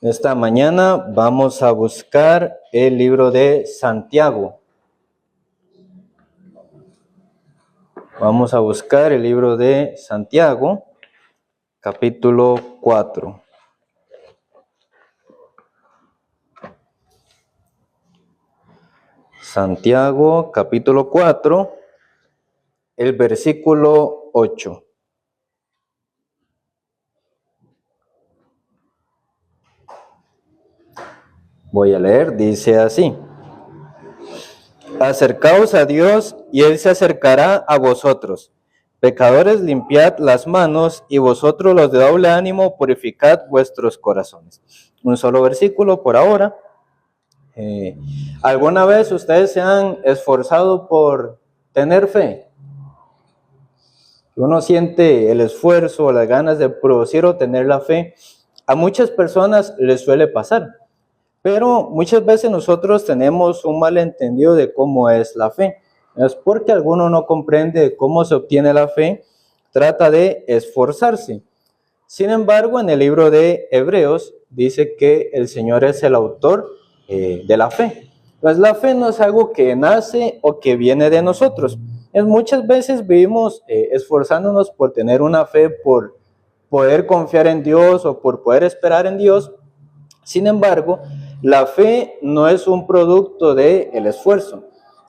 Esta mañana vamos a buscar el libro de Santiago. Vamos a buscar el libro de Santiago, capítulo 4. Santiago, capítulo 4, el versículo 8. Voy a leer, dice así: Acercaos a Dios y Él se acercará a vosotros. Pecadores, limpiad las manos, y vosotros los de doble ánimo, purificad vuestros corazones. Un solo versículo por ahora. ¿Alguna vez ustedes se han esforzado por tener fe? Uno siente el esfuerzo o las ganas de producir o tener la fe. A muchas personas les suele pasar, pero muchas veces nosotros tenemos un malentendido de cómo es la fe. Es porque alguno no comprende cómo se obtiene la fe, trata de esforzarse. Sin embargo, en el libro de Hebreos dice que el Señor es el autor de la fe. Pues la fe no es algo que nace o que viene de nosotros. Muchas veces vivimos esforzándonos por tener una fe, por poder confiar en Dios o por poder esperar en Dios. Sin embargo, la fe no es un producto del esfuerzo.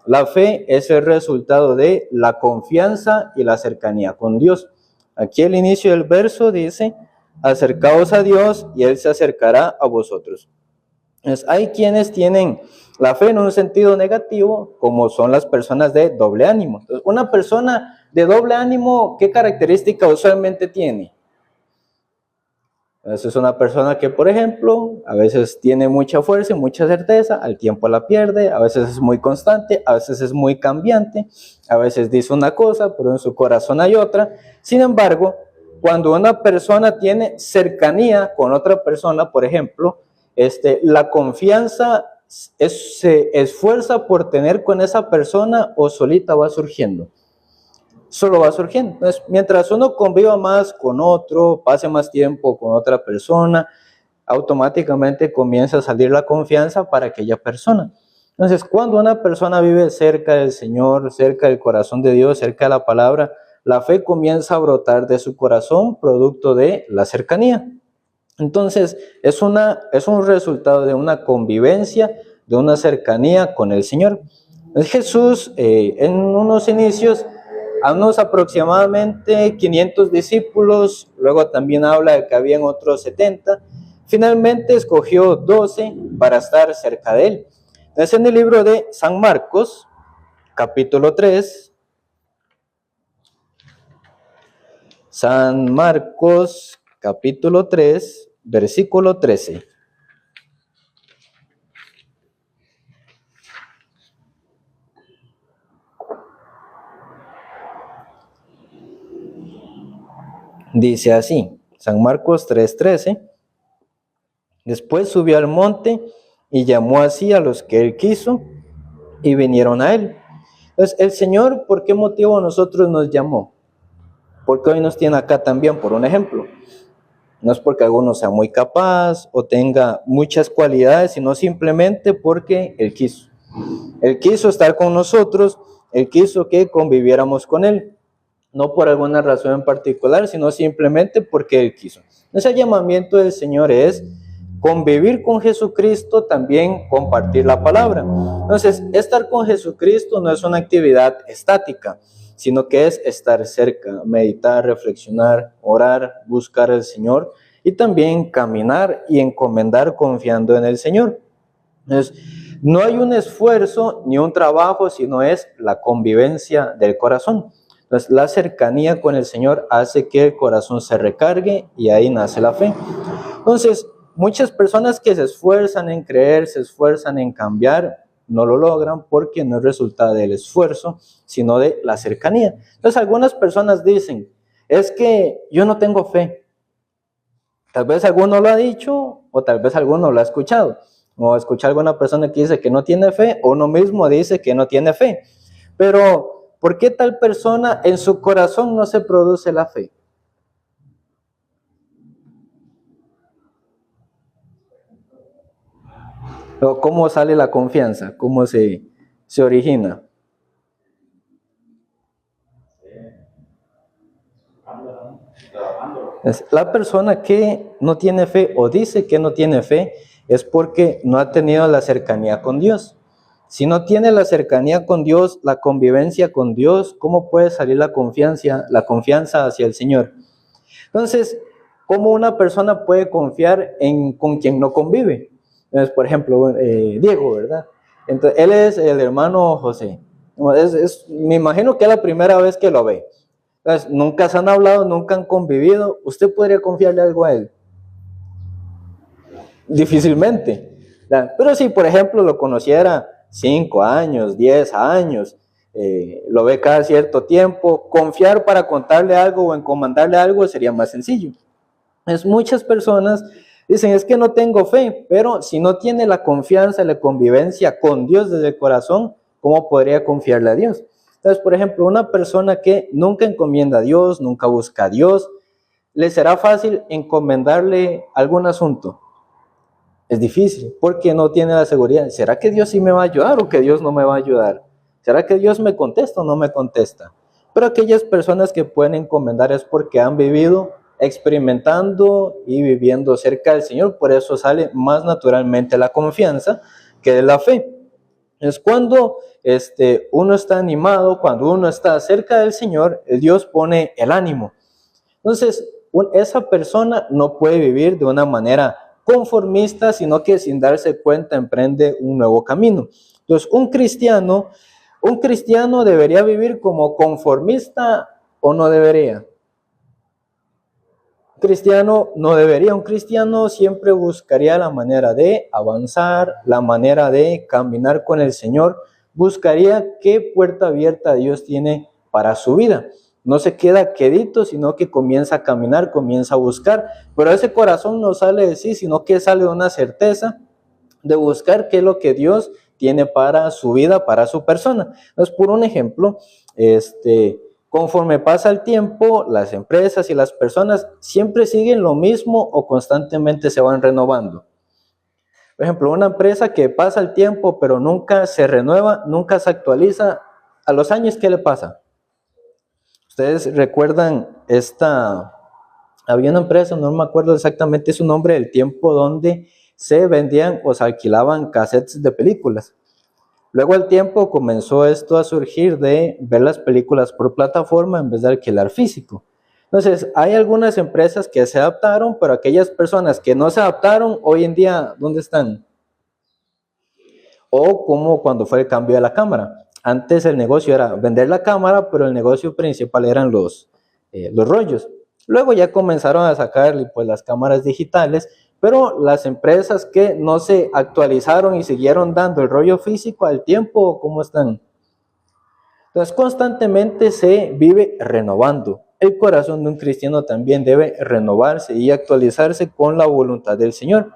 La fe es el resultado de la confianza y la cercanía con Dios. Aquí el inicio del verso dice: acercaos a Dios y Él se acercará a vosotros. Entonces, hay quienes tienen la fe en un sentido negativo, como son las personas de doble ánimo. Entonces, una persona de doble ánimo, ¿qué característica usualmente tiene? Es una persona que, por ejemplo, a veces tiene mucha fuerza y mucha certeza, al tiempo la pierde, a veces es muy constante, a veces es muy cambiante, a veces dice una cosa, pero en su corazón hay otra. Sin embargo, cuando una persona tiene cercanía con otra persona, por ejemplo, la confianza se esfuerza por tener con esa persona o solita va surgiendo. Solo va surgiendo. Entonces, mientras uno conviva más con otro, pase más tiempo con otra persona, automáticamente comienza a salir la confianza para aquella persona. Entonces, cuando una persona vive cerca del Señor, cerca del corazón de Dios, cerca de la palabra, la fe comienza a brotar de su corazón, producto de la cercanía. Entonces, es un resultado de una convivencia, de una cercanía con el Señor. Jesús, en unos inicios, a unos aproximadamente 500 discípulos, luego también habla de que habían otros 70, finalmente escogió 12 para estar cerca de él. Es en el libro de San Marcos, capítulo 3, San Marcos, capítulo 3, versículo 13. Dice así, San Marcos 3:13: Después subió al monte y llamó así a los que él quiso y vinieron a él. Entonces, el Señor, ¿por qué motivo a nosotros nos llamó? Porque hoy nos tiene acá también, por un ejemplo. No es porque alguno sea muy capaz o tenga muchas cualidades, sino simplemente porque Él quiso. Él quiso estar con nosotros, Él quiso que conviviéramos con Él. No por alguna razón en particular, sino simplemente porque Él quiso. Ese llamamiento del Señor es convivir con Jesucristo, también compartir la palabra. Entonces, estar con Jesucristo no es una actividad estática, sino que es estar cerca, meditar, reflexionar, orar, buscar al Señor y también caminar y encomendar confiando en el Señor. Entonces, no hay un esfuerzo ni un trabajo, sino es la convivencia del corazón. Entonces, la cercanía con el Señor hace que el corazón se recargue y ahí nace la fe. Entonces, muchas personas que se esfuerzan en creer, se esfuerzan en cambiar, no lo logran porque no es resultado del esfuerzo, sino de la cercanía. Entonces, algunas personas dicen, es que yo no tengo fe. Tal vez alguno lo ha dicho o tal vez alguno lo ha escuchado. O escuchar a alguna persona que dice que no tiene fe, o uno mismo dice que no tiene fe. Pero, ¿por qué tal persona en su corazón no se produce la fe? O ¿cómo sale la confianza? ¿Cómo se origina? La persona que no tiene fe o dice que no tiene fe es porque no ha tenido la cercanía con Dios. Si no tiene la cercanía con Dios, la convivencia con Dios, ¿cómo puede salir la confianza hacia el Señor? Entonces, ¿cómo una persona puede confiar con quien no convive? Entonces, por ejemplo, Diego, ¿verdad? Entonces, él es el hermano José. Me imagino que es la primera vez que lo ve. Entonces, nunca se han hablado, nunca han convivido. ¿Usted podría confiarle algo a él? Difícilmente. ¿Verdad? Pero si, por ejemplo, lo conociera 5 años, 10 años, lo ve cada cierto tiempo, confiar para contarle algo o encomendarle algo sería más sencillo. Muchas personas dicen, es que no tengo fe, pero si no tiene la confianza, la convivencia con Dios desde el corazón, ¿cómo podría confiarle a Dios? Entonces, por ejemplo, una persona que nunca encomienda a Dios, nunca busca a Dios, ¿le será fácil encomendarle algún asunto? Es difícil, porque no tiene la seguridad. ¿Será que Dios sí me va a ayudar o que Dios no me va a ayudar? ¿Será que Dios me contesta o no me contesta? Pero aquellas personas que pueden encomendar es porque han vivido experimentando y viviendo cerca del Señor, por eso sale más naturalmente la confianza que la fe. Es cuando uno está animado, cuando uno está cerca del Señor, Dios pone el ánimo. Entonces, esa persona no puede vivir de una manera conformista, sino que sin darse cuenta emprende un nuevo camino. Entonces, un cristiano debería vivir como conformista o no debería. Un cristiano siempre buscaría la manera de avanzar, la manera de caminar con el Señor, buscaría qué puerta abierta Dios tiene para su vida. No se queda quedito, sino que comienza a caminar, comienza a buscar, pero ese corazón no sale de sí, sino que sale de una certeza de buscar qué es lo que Dios tiene para su vida, para su persona. Entonces, por un ejemplo, conforme pasa el tiempo, las empresas y las personas siempre siguen lo mismo o constantemente se van renovando. Por ejemplo, una empresa que pasa el tiempo pero nunca se renueva, nunca se actualiza, a los años, ¿qué le pasa? Ustedes recuerdan había una empresa, no me acuerdo exactamente su nombre, del tiempo donde se vendían o se alquilaban cassettes de películas. Luego al tiempo comenzó esto a surgir de ver las películas por plataforma en vez de alquilar físico. Entonces, hay algunas empresas que se adaptaron, pero aquellas personas que no se adaptaron, hoy en día, ¿dónde están? O como cuando fue el cambio de la cámara. Antes el negocio era vender la cámara, pero el negocio principal eran los rollos. Luego ya comenzaron a sacar pues, las cámaras digitales, pero las empresas que no se actualizaron y siguieron dando el rollo físico al tiempo, ¿cómo están? Entonces constantemente se vive renovando. El corazón de un cristiano también debe renovarse y actualizarse con la voluntad del Señor.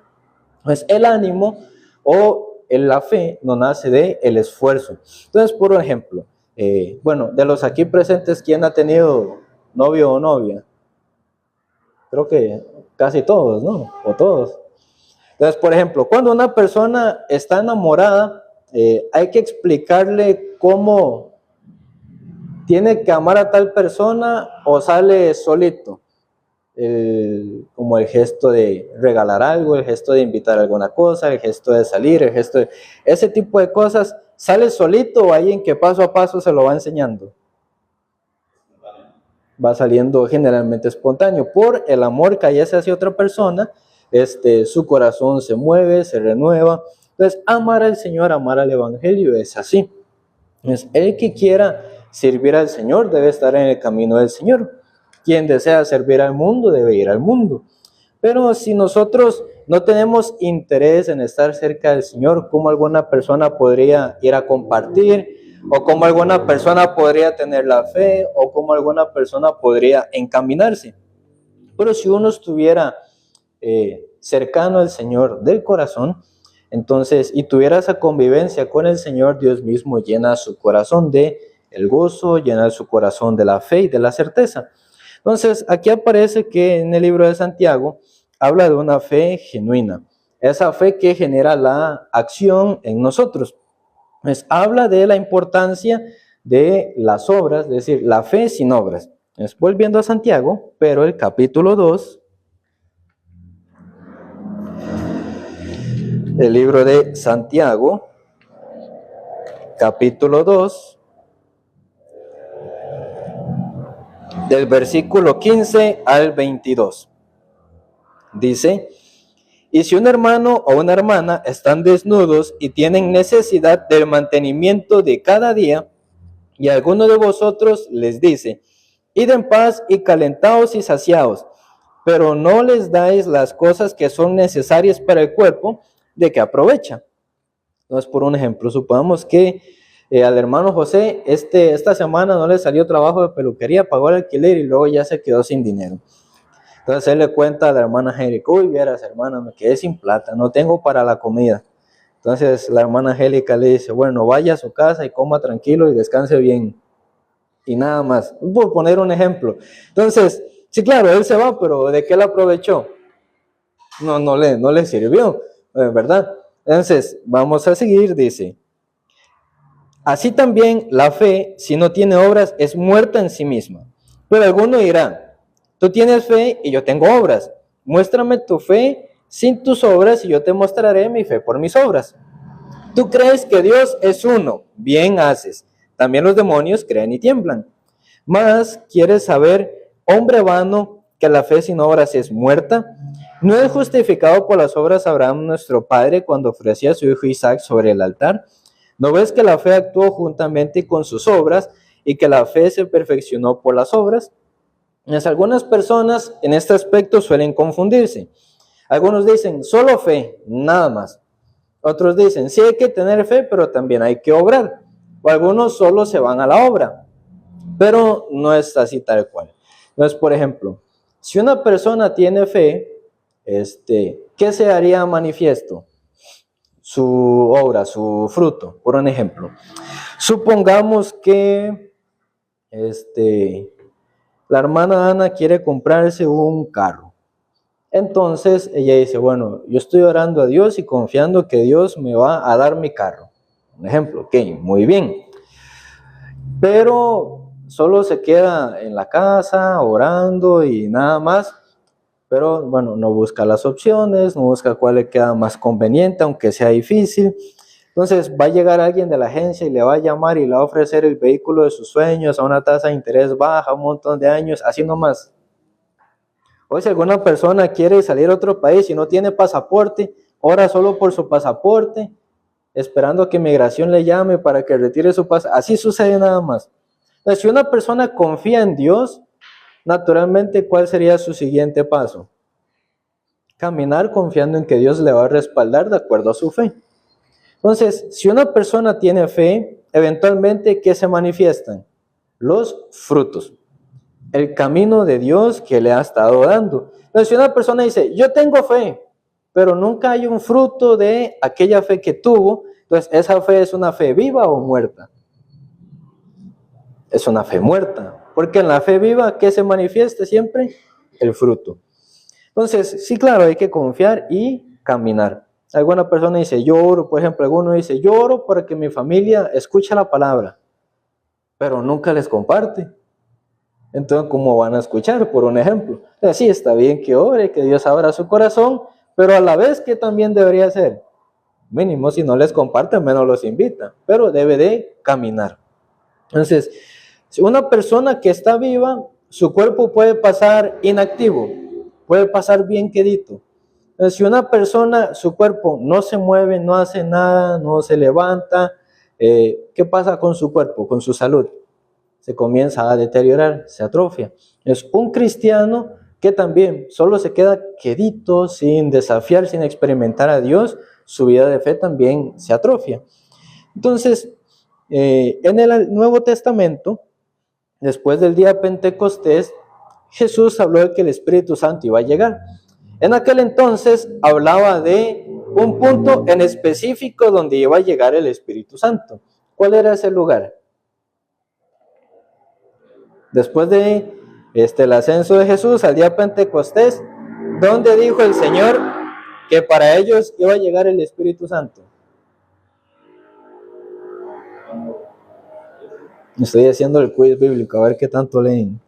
Pues el ánimo o la fe no nace del esfuerzo. Entonces, por ejemplo, de los aquí presentes, ¿quién ha tenido novio o novia? Creo que casi todos, ¿no? O todos. Entonces, por ejemplo, cuando una persona está enamorada, hay que explicarle cómo tiene que amar a tal persona o sale solito. Como el gesto de regalar algo, el gesto de invitar a alguna cosa, el gesto de salir, ese tipo de cosas, ¿sale solito o alguien que paso a paso se lo va enseñando? Va saliendo generalmente espontáneo. Por el amor que hay hacia otra persona, su corazón se mueve, se renueva. Entonces, amar al Señor, amar al Evangelio es así. Es el que quiera servir al Señor debe estar en el camino del Señor. Quien desea servir al mundo debe ir al mundo. Pero si nosotros no tenemos interés en estar cerca del Señor, ¿cómo alguna persona podría ir a compartir? ¿O cómo alguna persona podría tener la fe? ¿O cómo alguna persona podría encaminarse? Pero si uno estuviera cercano al Señor del corazón, entonces, y tuviera esa convivencia con el Señor, Dios mismo llena su corazón de el gozo, llena su corazón de la fe y de la certeza. Entonces, aquí aparece que en el libro de Santiago habla de una fe genuina. esa fe que genera la acción en nosotros. Pues habla de la importancia de las obras, es decir, la fe sin obras. Volviendo a Santiago, pero el capítulo 2, el libro de Santiago, capítulo 2, del versículo 15 al 22. Dice: y si un hermano o una hermana están desnudos y tienen necesidad del mantenimiento de cada día, y alguno de vosotros les dice: id en paz y calentaos y saciaos, pero no les dais las cosas que son necesarias para el cuerpo, ¿de qué aprovecha? Entonces, por un ejemplo, supongamos que al hermano José esta semana no le salió trabajo de peluquería, pagó el alquiler y luego ya se quedó sin dinero. Entonces él le cuenta a la hermana Angélica: uy, vieras, hermana, me quedé sin plata, no tengo para la comida. Entonces la hermana Angélica le dice: bueno, vaya a su casa y coma tranquilo y descanse bien. Y nada más, por poner un ejemplo. Entonces, sí, claro, él se va, pero ¿de qué le aprovechó? No le sirvió, ¿verdad? Entonces, vamos a seguir, dice: así también la fe, si no tiene obras, es muerta en sí misma. Pero alguno dirá: tú tienes fe y yo tengo obras. Muéstrame tu fe sin tus obras y yo te mostraré mi fe por mis obras. Tú crees que Dios es uno, bien haces. También los demonios creen y tiemblan. Mas, ¿quieres saber, hombre vano, que la fe sin obras es muerta? ¿No es justificado por las obras Abraham nuestro padre cuando ofrecía a su hijo Isaac sobre el altar? ¿No ves que la fe actuó juntamente con sus obras y que la fe se perfeccionó por las obras? Algunas personas en este aspecto suelen confundirse. Algunos dicen: solo fe, nada más. Otros dicen: sí hay que tener fe, pero también hay que obrar. O algunos solo se van a la obra, pero no es así tal cual. Entonces, por ejemplo, si una persona tiene fe, ¿qué se haría manifiesto? Su obra, su fruto, por un ejemplo. Supongamos que la hermana Ana quiere comprarse un carro. Entonces ella dice: bueno, yo estoy orando a Dios y confiando que Dios me va a dar mi carro. Un ejemplo, ok, muy bien. Pero solo se queda en la casa orando y nada más. Pero bueno, no busca las opciones, no busca cuál le queda más conveniente, aunque sea difícil. Entonces va a llegar alguien de la agencia y le va a llamar y le va a ofrecer el vehículo de sus sueños a una tasa de interés baja, un montón de años, así nomás. O si alguna persona quiere salir a otro país y no tiene pasaporte, ora solo por su pasaporte, esperando que migración le llame para que retire su pasaporte. Así sucede nada más. Entonces, si una persona confía en Dios, naturalmente, ¿cuál sería su siguiente paso? Caminar confiando en que Dios le va a respaldar de acuerdo a su fe. Entonces, si una persona tiene fe, eventualmente, ¿qué se manifiestan? Los frutos. El camino de Dios que le ha estado dando. Entonces, si una persona dice: yo tengo fe, pero nunca hay un fruto de aquella fe que tuvo, entonces, ¿esa fe es una fe viva o muerta? Es una fe muerta, porque en la fe viva, ¿qué se manifiesta siempre? El fruto. Entonces, sí, claro, hay que confiar y caminar. Alguna persona dice: yo oro, por ejemplo, alguno dice: yo oro para que mi familia escuche la palabra, pero nunca les comparte. Entonces, ¿cómo van a escuchar? Por un ejemplo. Sí, está bien que ore, que Dios abra su corazón, pero a la vez, ¿qué también debería hacer? Mínimo, si no les comparte, menos los invita, pero debe de caminar. Entonces, si una persona que está viva, su cuerpo puede pasar inactivo, puede pasar bien quedito. Entonces, si una persona, su cuerpo no se mueve, no hace nada, no se levanta, ¿qué pasa con su cuerpo, con su salud? Se comienza a deteriorar, se atrofia. Es un cristiano que también solo se queda quedito, sin desafiar, sin experimentar a Dios, su vida de fe también se atrofia. Entonces, en el Nuevo Testamento, después del día de Pentecostés, Jesús habló de que el Espíritu Santo iba a llegar. En aquel entonces hablaba de un punto en específico donde iba a llegar el Espíritu Santo. ¿Cuál era ese lugar? Después de el ascenso de Jesús al día de Pentecostés, donde dijo el Señor que para ellos iba a llegar el Espíritu Santo? Estoy haciendo el quiz bíblico, a ver qué tanto leen.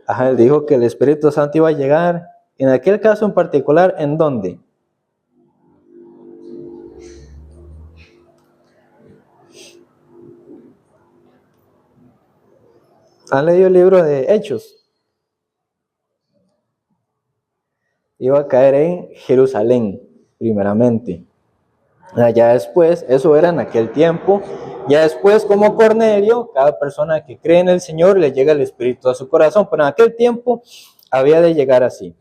Ajá, él dijo que el Espíritu Santo iba a llegar, en aquel caso en particular, ¿en dónde? ¿Han leído el libro de Hechos? Iba a caer en Jerusalén, primeramente. Ya después, eso era en aquel tiempo, ya después como Cornelio, cada persona que cree en el Señor le llega el Espíritu a su corazón, pero en aquel tiempo había de llegar así.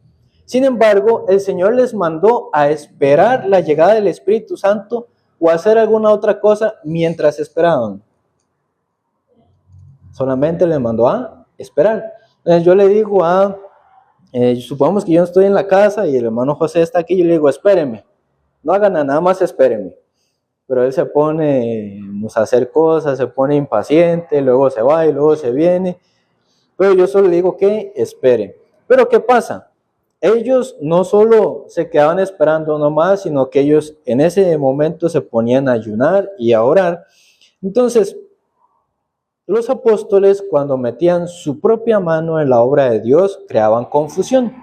Sin embargo, el Señor les mandó a esperar la llegada del Espíritu Santo o a hacer alguna otra cosa mientras esperaban. Solamente les mandó a esperar. Entonces yo le digo supongamos que yo estoy en la casa y el hermano José está aquí, yo le digo, espéreme, no hagan nada más, espéreme. Pero él se pone a hacer cosas, se pone impaciente, luego se va y luego se viene. Pero yo solo le digo que espere. Pero ¿qué pasa? Ellos no solo se quedaban esperando nomás, sino que ellos en ese momento se ponían a ayunar y a orar. Entonces, los apóstoles, cuando metían su propia mano en la obra de Dios, creaban confusión.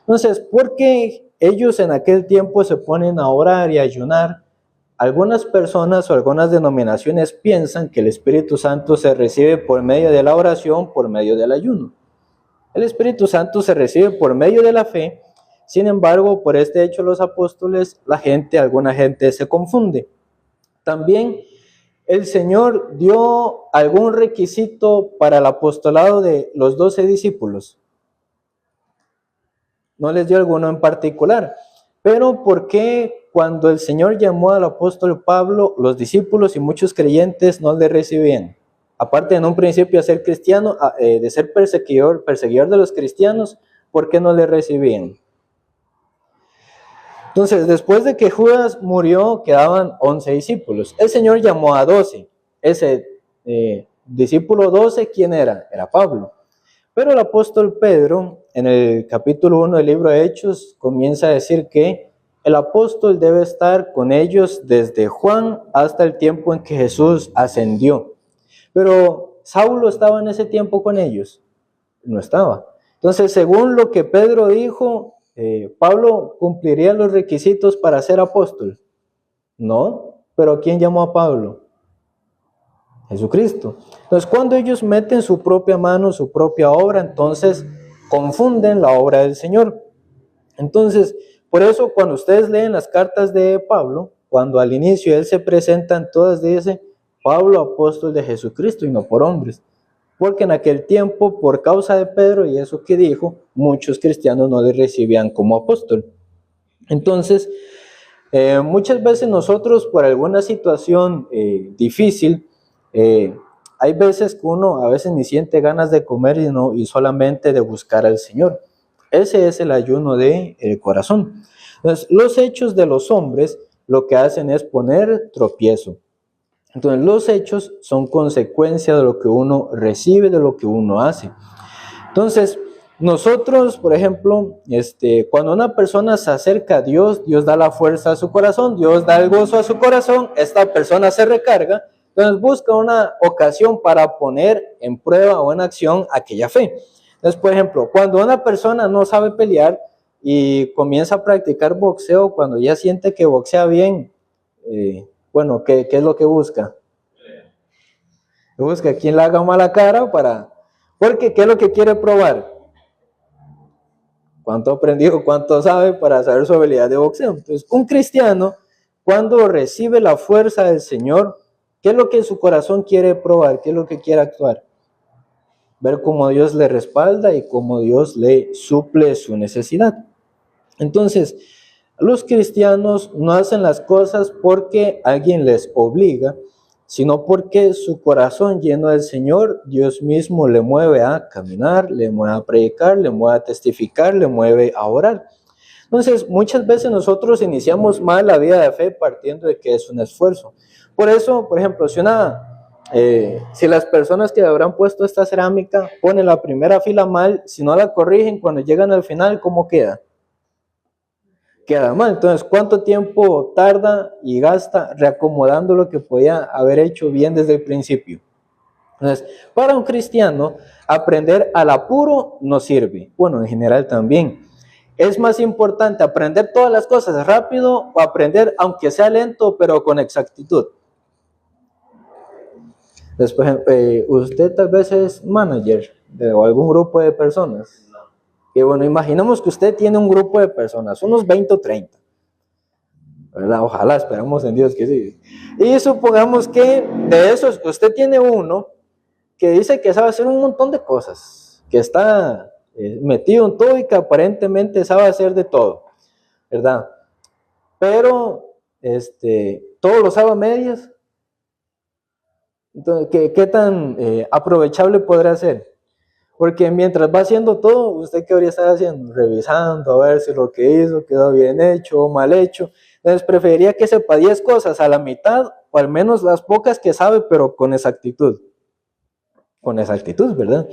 Entonces, ¿por qué ellos en aquel tiempo se ponen a orar y a ayunar? Algunas personas o algunas denominaciones piensan que el Espíritu Santo se recibe por medio de la oración, por medio del ayuno. El Espíritu Santo se recibe por medio de la fe. Sin embargo, por este hecho los apóstoles, alguna gente se confunde. También el Señor dio algún requisito para el apostolado de los 12 discípulos. No les dio alguno en particular. Pero ¿por qué cuando el Señor llamó al apóstol Pablo, los discípulos y muchos creyentes no le recibían? Aparte en un principio de ser cristiano, de ser perseguidor de los cristianos, ¿por qué no le recibían? Entonces, después de que Judas murió, quedaban 11 discípulos. El Señor llamó a 12. Ese discípulo 12, ¿quién era? Era Pablo. Pero el apóstol Pedro, en el capítulo 1 del libro de Hechos, comienza a decir que el apóstol debe estar con ellos desde Juan hasta el tiempo en que Jesús ascendió. Pero ¿Saulo estaba en ese tiempo con ellos? No estaba. Entonces, según lo que Pedro dijo, ¿Pablo cumpliría los requisitos para ser apóstol? No, pero ¿quién llamó a Pablo? Jesucristo. Entonces, cuando ellos meten su propia mano, su propia obra, entonces confunden la obra del Señor. Entonces, por eso cuando ustedes leen las cartas de Pablo, cuando al inicio él se presenta en todas, dice Pablo, apóstol de Jesucristo y no por hombres. Porque en aquel tiempo, por causa de Pedro y eso que dijo, muchos cristianos no le recibían como apóstol. Entonces, muchas veces nosotros por alguna situación difícil, hay veces que uno a veces ni siente ganas de comer y solamente de buscar al Señor. Ese es el ayuno del corazón. Entonces, los hechos de los hombres lo que hacen es poner tropiezo. Entonces, los hechos son consecuencia de lo que uno recibe, de lo que uno hace. Entonces, nosotros, por ejemplo, cuando una persona se acerca a Dios, Dios da la fuerza a su corazón, Dios da el gozo a su corazón, esta persona se recarga, entonces busca una ocasión para poner en prueba o en acción aquella fe. Entonces, por ejemplo, cuando una persona no sabe pelear y comienza a practicar boxeo, cuando ya siente que boxea bien, ¿qué es lo que busca? Busca quien le haga mala cara porque ¿qué es lo que quiere probar? ¿Cuánto aprendió, cuánto sabe para saber su habilidad de boxeo? Entonces, un cristiano, cuando recibe la fuerza del Señor, ¿qué es lo que su corazón quiere probar? ¿Qué es lo que quiere actuar? Ver cómo Dios le respalda y cómo Dios le suple su necesidad. Entonces, los cristianos no hacen las cosas porque alguien les obliga, sino porque su corazón lleno del Señor, Dios mismo le mueve a caminar, le mueve a predicar, le mueve a testificar, le mueve a orar. Entonces, muchas veces nosotros iniciamos mal la vida de fe partiendo de que es un esfuerzo. Por eso, por ejemplo, si una Si las personas que habrán puesto esta cerámica ponen la primera fila mal, si no la corrigen, cuando llegan al final, ¿cómo queda? Queda mal. Entonces, ¿cuánto tiempo tarda y gasta reacomodando lo que podía haber hecho bien desde el principio? Entonces, para un cristiano, aprender al apuro no sirve. Bueno, en general también. Es más importante aprender todas las cosas rápido o aprender aunque sea lento, pero con exactitud. Después, usted tal vez es manager de algún grupo de personas. Y bueno, imaginemos que usted tiene un grupo de personas, unos 20 o 30. ¿Verdad? Ojalá, esperamos en Dios que sí. Y supongamos que de esos usted tiene uno que dice que sabe hacer un montón de cosas, que está metido en todo y que aparentemente sabe hacer de todo, ¿verdad? Pero todo lo sabe a medias. Entonces, ¿qué tan aprovechable podrá ser? Porque mientras va haciendo todo, ¿usted qué debería estar haciendo? Revisando a ver si lo que hizo quedó bien hecho o mal hecho. Entonces preferiría que sepa 10 cosas a la mitad, o al menos las pocas que sabe, pero con exactitud. Con exactitud, ¿verdad?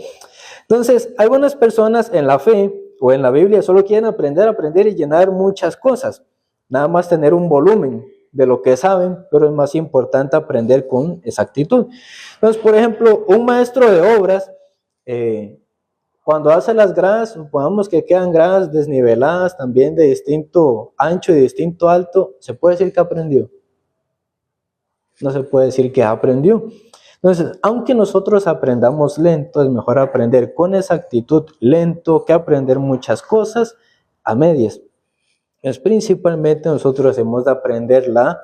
Entonces, algunas personas en la fe o en la Biblia solo quieren aprender y llenar muchas cosas. Nada más tener un volumen de lo que saben, pero es más importante aprender con exactitud. Entonces, por ejemplo, un maestro de obras, cuando hace las gradas, supongamos que quedan gradas desniveladas, también de distinto ancho y distinto alto, ¿se puede decir que aprendió? No se puede decir que aprendió. Entonces, aunque nosotros aprendamos lento, es mejor aprender con exactitud lento que aprender muchas cosas a medias. Es principalmente nosotros hemos de aprender la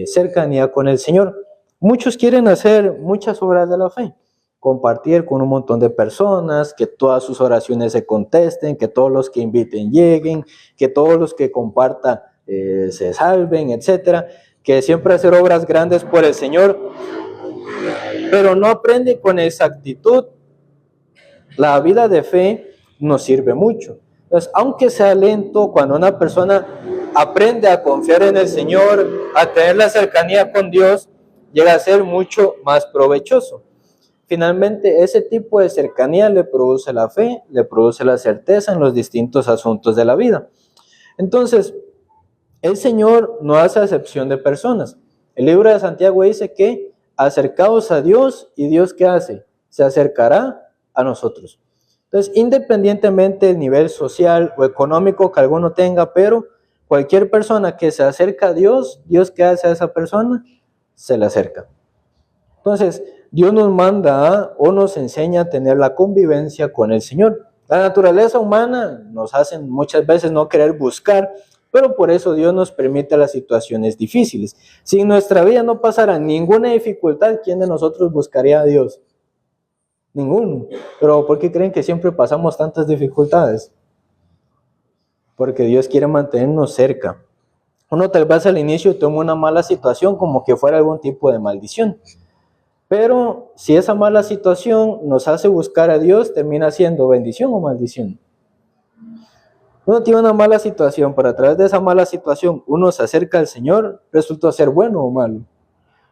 cercanía con el Señor. Muchos quieren hacer muchas obras de la fe, compartir con un montón de personas, que todas sus oraciones se contesten, que todos los que inviten lleguen, que todos los que compartan se salven, etcétera, que siempre hacer obras grandes por el Señor, pero no aprende con exactitud. La vida de fe nos sirve mucho. Entonces, aunque sea lento, cuando una persona aprende a confiar en el Señor, a tener la cercanía con Dios, llega a ser mucho más provechoso. Finalmente, ese tipo de cercanía le produce la fe, le produce la certeza en los distintos asuntos de la vida. Entonces, el Señor no hace acepción de personas. El libro de Santiago dice que acercaos a Dios, y Dios ¿qué hace? Se acercará a nosotros. Entonces, independientemente del nivel social o económico que alguno tenga, pero cualquier persona que se acerca a Dios, ¿Dios qué hace a esa persona? Se le acerca. Entonces, Dios nos manda o nos enseña a tener la convivencia con el Señor. La naturaleza humana nos hace muchas veces no querer buscar, pero por eso Dios nos permite las situaciones difíciles. Si en nuestra vida no pasara ninguna dificultad, ¿quién de nosotros buscaría a Dios? Ninguno. Pero ¿por qué creen que siempre pasamos tantas dificultades? Porque Dios quiere mantenernos cerca. Uno tal vez al inicio toma una mala situación como que fuera algún tipo de maldición. Pero si esa mala situación nos hace buscar a Dios, termina siendo bendición o maldición. Uno tiene una mala situación, pero a través de esa mala situación uno se acerca al Señor, resulta ser bueno o malo.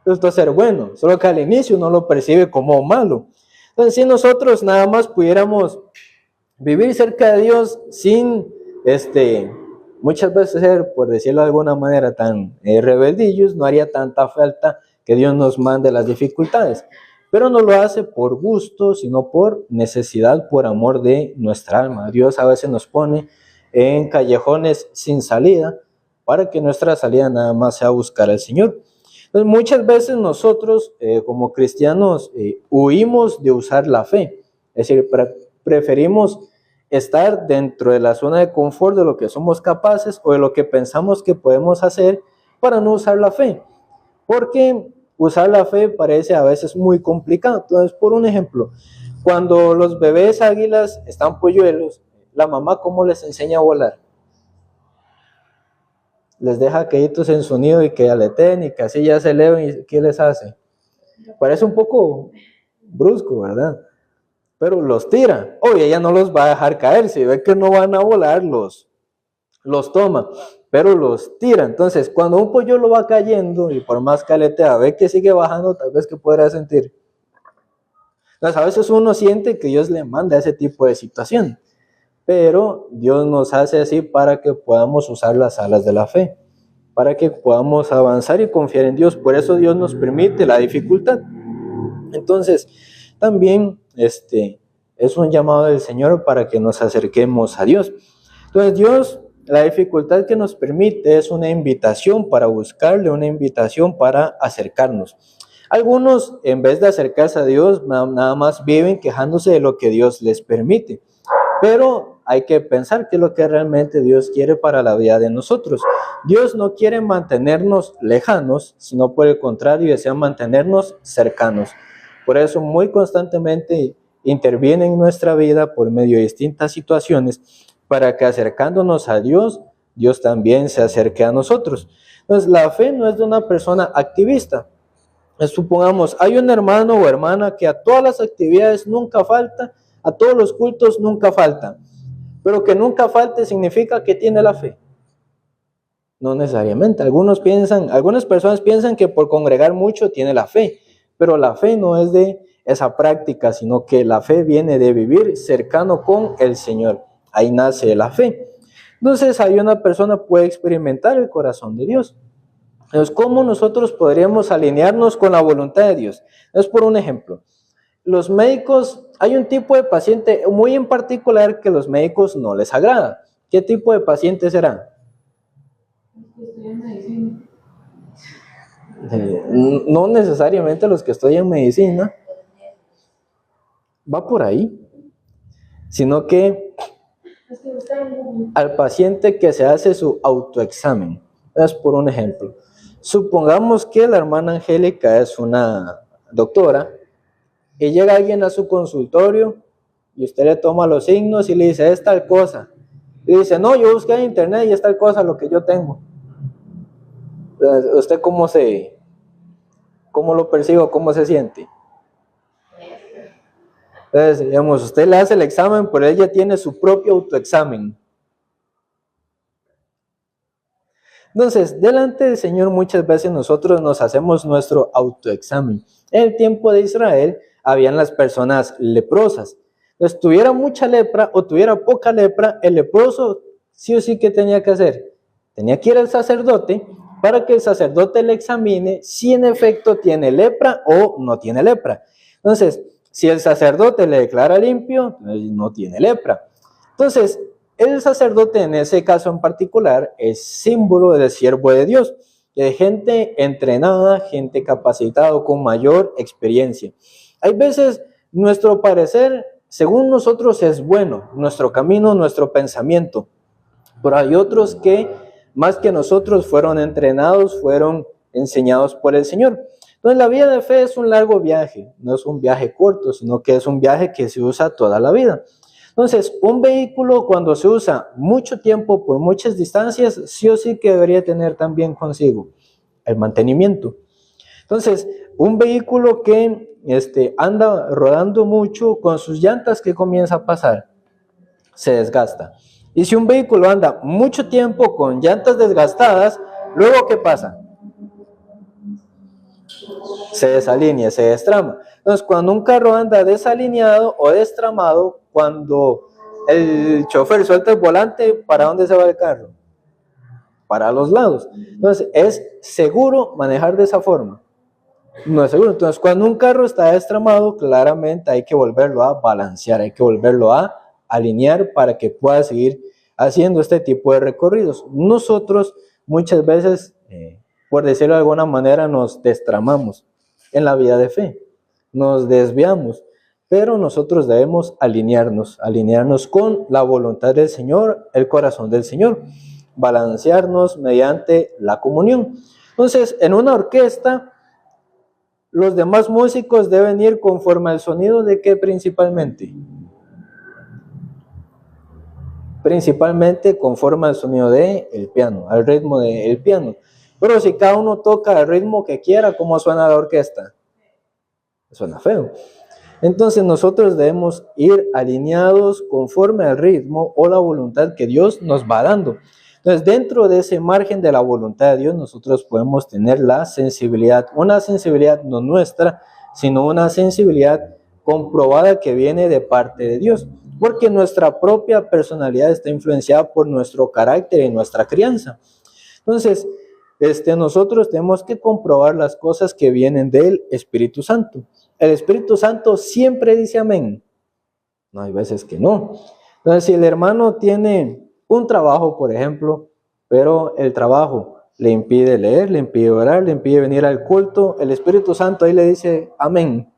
Resulta ser bueno, solo que al inicio uno lo percibe como malo. Entonces, si nosotros nada más pudiéramos vivir cerca de Dios sin, muchas veces ser, por decirlo de alguna manera, tan rebeldillos, no haría tanta falta que Dios nos mande las dificultades. Pero no lo hace por gusto, sino por necesidad, por amor de nuestra alma. Dios a veces nos pone en callejones sin salida, para que nuestra salida nada más sea buscar al Señor. Entonces, muchas veces nosotros como cristianos huimos de usar la fe, es decir, preferimos estar dentro de la zona de confort de lo que somos capaces o de lo que pensamos que podemos hacer para no usar la fe, porque usar la fe parece a veces muy complicado. Entonces, por un ejemplo, cuando los bebés águilas están polluelos, la mamá ¿cómo les enseña a volar? Les deja queditos en su nido y que aleteen y que así ya se eleven. ¿Y qué les hace? Parece un poco brusco, ¿verdad? Pero los tira. Oye, ella no los va a dejar caer. Si ve que no van a volar, los toma. pero los tira. Entonces, cuando un polluelo va cayendo y por más que aletea, ve que sigue bajando, tal vez que podrá sentir. Entonces, a veces uno siente que Dios le manda ese tipo de situación, pero Dios nos hace así para que podamos usar las alas de la fe, para que podamos avanzar y confiar en Dios. Por eso Dios nos permite la dificultad. Entonces, también es un llamado del Señor para que nos acerquemos a Dios. Entonces, Dios, la dificultad que nos permite es una invitación para buscarle, una invitación para acercarnos. Algunos, en vez de acercarse a Dios, nada más viven quejándose de lo que Dios les permite. Pero hay que pensar qué es lo que realmente Dios quiere para la vida de nosotros. Dios no quiere mantenernos lejanos, sino por el contrario, desea mantenernos cercanos. Por eso muy constantemente interviene en nuestra vida por medio de distintas situaciones para que acercándonos a Dios, Dios también se acerque a nosotros. Entonces, la fe no es de una persona activista. Supongamos, hay un hermano o hermana que a todas las actividades nunca falta, a todos los cultos nunca falta, pero que nunca falte significa que tiene la fe. No necesariamente. Algunas personas piensan que por congregar mucho tiene la fe, pero la fe no es de esa práctica, sino que la fe viene de vivir cercano con el Señor. Ahí nace la fe. Entonces, ahí una persona puede experimentar el corazón de Dios. Entonces, ¿cómo nosotros podríamos alinearnos con la voluntad de Dios? Es por un ejemplo. Los médicos, hay un tipo de paciente muy en particular que los médicos no les agrada. ¿Qué tipo de paciente será? No necesariamente los que estudian medicina, va por ahí, sino que al paciente que se hace su autoexamen. Es por un ejemplo. Supongamos que la hermana Angélica es una doctora y llega alguien a su consultorio y usted le toma los signos y le dice, es tal cosa. Y dice, no, yo busqué en internet y es tal cosa lo que yo tengo. ¿Usted cómo lo percibe o cómo se siente? Entonces, digamos, usted le hace el examen, pero ella tiene su propio autoexamen. Entonces, delante del Señor muchas veces nosotros nos hacemos nuestro autoexamen. En el tiempo de Israel, habían las personas leprosas. Entonces, tuviera mucha lepra o tuviera poca lepra, el leproso sí o sí que tenía que hacer. Tenía que ir al sacerdote para que el sacerdote le examine si en efecto tiene lepra o no tiene lepra. Entonces, si el sacerdote le declara limpio, no tiene lepra. Entonces, el sacerdote en ese caso en particular es símbolo del siervo de Dios, de gente entrenada, gente capacitada con mayor experiencia. Hay veces nuestro parecer, según nosotros, es bueno, nuestro camino, nuestro pensamiento, pero hay otros que más que nosotros fueron entrenados, fueron enseñados por el Señor. Entonces la vida de fe es un largo viaje, no es un viaje corto, sino que es un viaje que se usa toda la vida. Entonces, un vehículo cuando se usa mucho tiempo por muchas distancias, sí o sí que debería tener también consigo el mantenimiento. Entonces, un vehículo que anda rodando mucho con sus llantas, ¿qué comienza a pasar? Se desgasta. Y si un vehículo anda mucho tiempo con llantas desgastadas, luego ¿qué pasa? Se desalinea, se destrama. Entonces, cuando un carro anda desalineado o destramado, cuando el chofer suelta el volante, ¿para dónde se va el carro? Para los lados. Entonces, ¿es seguro manejar de esa forma? No es seguro. Entonces, cuando un carro está destramado, claramente hay que volverlo a balancear, hay que volverlo a alinear para que pueda seguir haciendo este tipo de recorridos. Nosotros muchas veces, por decirlo de alguna manera, nos destramamos en la vida de fe, nos desviamos, pero nosotros debemos alinearnos con la voluntad del Señor, el corazón del Señor, balancearnos mediante la comunión. Entonces, en una orquesta, los demás músicos deben ir conforme al sonido de qué principalmente. Principalmente conforme al sonido del piano, al ritmo del piano. Pero si cada uno toca el ritmo que quiera, ¿cómo suena la orquesta? Suena feo. Entonces nosotros debemos ir alineados conforme al ritmo o la voluntad que Dios nos va dando. Entonces, dentro de ese margen de la voluntad de Dios, nosotros podemos tener la sensibilidad, una sensibilidad no nuestra, sino una sensibilidad comprobada que viene de parte de Dios, porque nuestra propia personalidad está influenciada por nuestro carácter y nuestra crianza. Entonces, nosotros tenemos que comprobar las cosas que vienen del Espíritu Santo. El Espíritu Santo siempre dice amén. No, hay veces que no. Entonces, si el hermano tiene un trabajo, por ejemplo, pero el trabajo le impide leer, le impide orar, le impide venir al culto, el Espíritu Santo ahí le dice amén.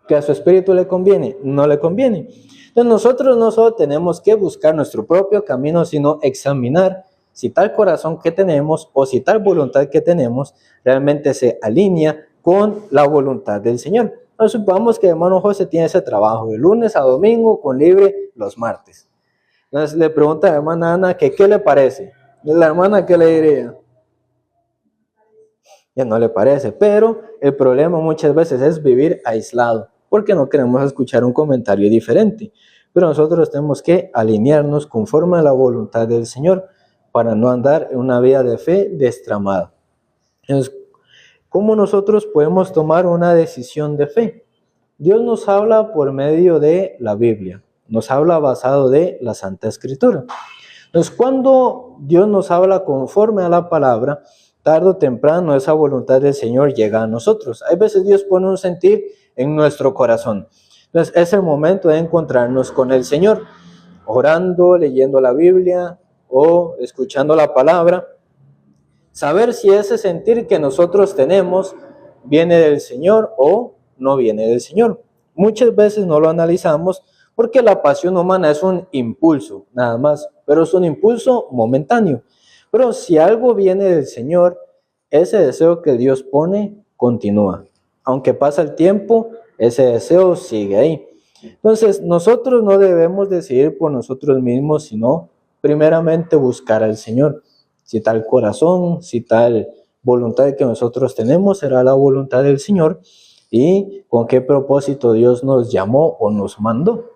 ¿Que a su espíritu le conviene? No le conviene. Entonces, nosotros no solo tenemos que buscar nuestro propio camino, sino examinar si tal corazón que tenemos o si tal voluntad que tenemos realmente se alinea con la voluntad del Señor. Entonces, supongamos que el hermano José tiene ese trabajo de lunes a domingo con libre los martes. Entonces le pregunta a la hermana Ana que qué le parece. ¿Y la hermana qué le diría? Ya no le parece, pero el problema muchas veces es vivir aislado, porque no queremos escuchar un comentario diferente. Pero nosotros tenemos que alinearnos conforme a la voluntad del Señor para no andar en una vida de fe destramada. Entonces, ¿cómo nosotros podemos tomar una decisión de fe? Dios nos habla por medio de la Biblia, nos habla basado de la Santa Escritura. Entonces, cuando Dios nos habla conforme a la palabra, tarde o temprano esa voluntad del Señor llega a nosotros. Hay veces Dios pone un sentir en nuestro corazón. Entonces, es el momento de encontrarnos con el Señor, orando, leyendo la Biblia o escuchando la palabra. Saber si ese sentir que nosotros tenemos viene del Señor o no viene del Señor. Muchas veces no lo analizamos porque la pasión humana es un impulso, nada más, pero es un impulso momentáneo. Pero si algo viene del Señor, ese deseo que Dios pone continúa. Aunque pasa el tiempo, ese deseo sigue ahí. Entonces, nosotros no debemos decidir por nosotros mismos, sino primeramente buscar al Señor. Si tal corazón, si tal voluntad que nosotros tenemos será la voluntad del Señor y con qué propósito Dios nos llamó o nos mandó.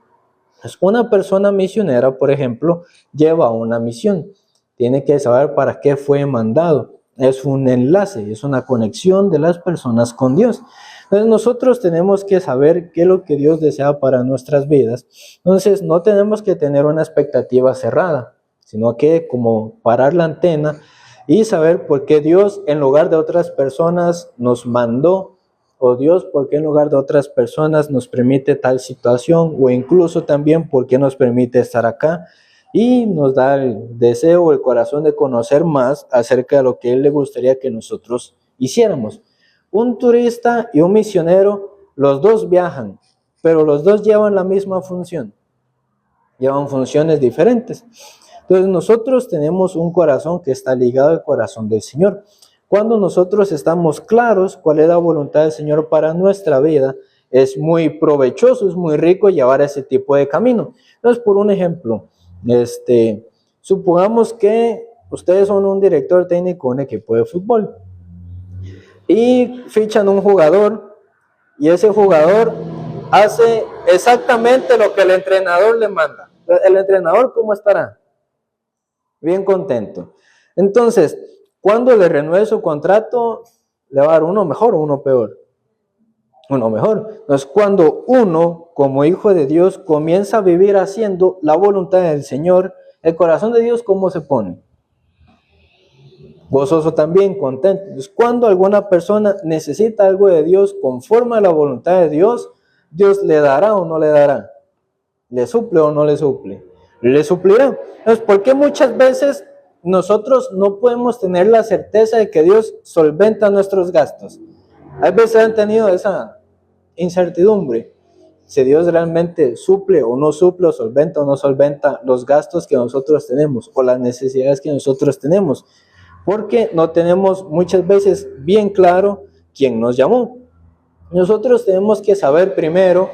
Pues una persona misionera, por ejemplo, lleva una misión. Tiene que saber para qué fue mandado. Es un enlace, es una conexión de las personas con Dios. Entonces nosotros tenemos que saber qué es lo que Dios desea para nuestras vidas. Entonces no tenemos que tener una expectativa cerrada, sino que como parar la antena y saber por qué Dios en lugar de otras personas nos mandó, o Dios por qué en lugar de otras personas nos permite tal situación, o incluso también por qué nos permite estar acá y nos da el deseo o el corazón de conocer más acerca de lo que Él le gustaría que nosotros hiciéramos. Un turista y un misionero, los dos viajan, pero los dos llevan la misma función, llevan funciones diferentes. Entonces nosotros tenemos un corazón que está ligado al corazón del Señor. Cuando nosotros estamos claros cuál es la voluntad del Señor para nuestra vida, es muy provechoso, es muy rico llevar ese tipo de camino. Entonces, por un ejemplo, supongamos que ustedes son un director técnico de un equipo de fútbol y fichan un jugador y ese jugador hace exactamente lo que el entrenador le manda. ¿El entrenador cómo estará? Bien contento. Entonces, cuando le renueve su contrato, le va a dar uno mejor o uno peor. Uno mejor. Entonces, cuando uno, como hijo de Dios, comienza a vivir haciendo la voluntad del Señor, el corazón de Dios, ¿cómo se pone? Gozoso también, contento. Entonces, cuando alguna persona necesita algo de Dios conforme a la voluntad de Dios, Dios le dará o no le dará. ¿Le suple o no le suple? Le suplirá. Entonces, ¿por qué muchas veces nosotros no podemos tener la certeza de que Dios solventa nuestros gastos? Hay veces han tenido esa incertidumbre. Si Dios realmente suple o no suple, o solventa o no solventa los gastos que nosotros tenemos o las necesidades que nosotros tenemos. Porque no tenemos muchas veces bien claro quién nos llamó. Nosotros tenemos que saber primero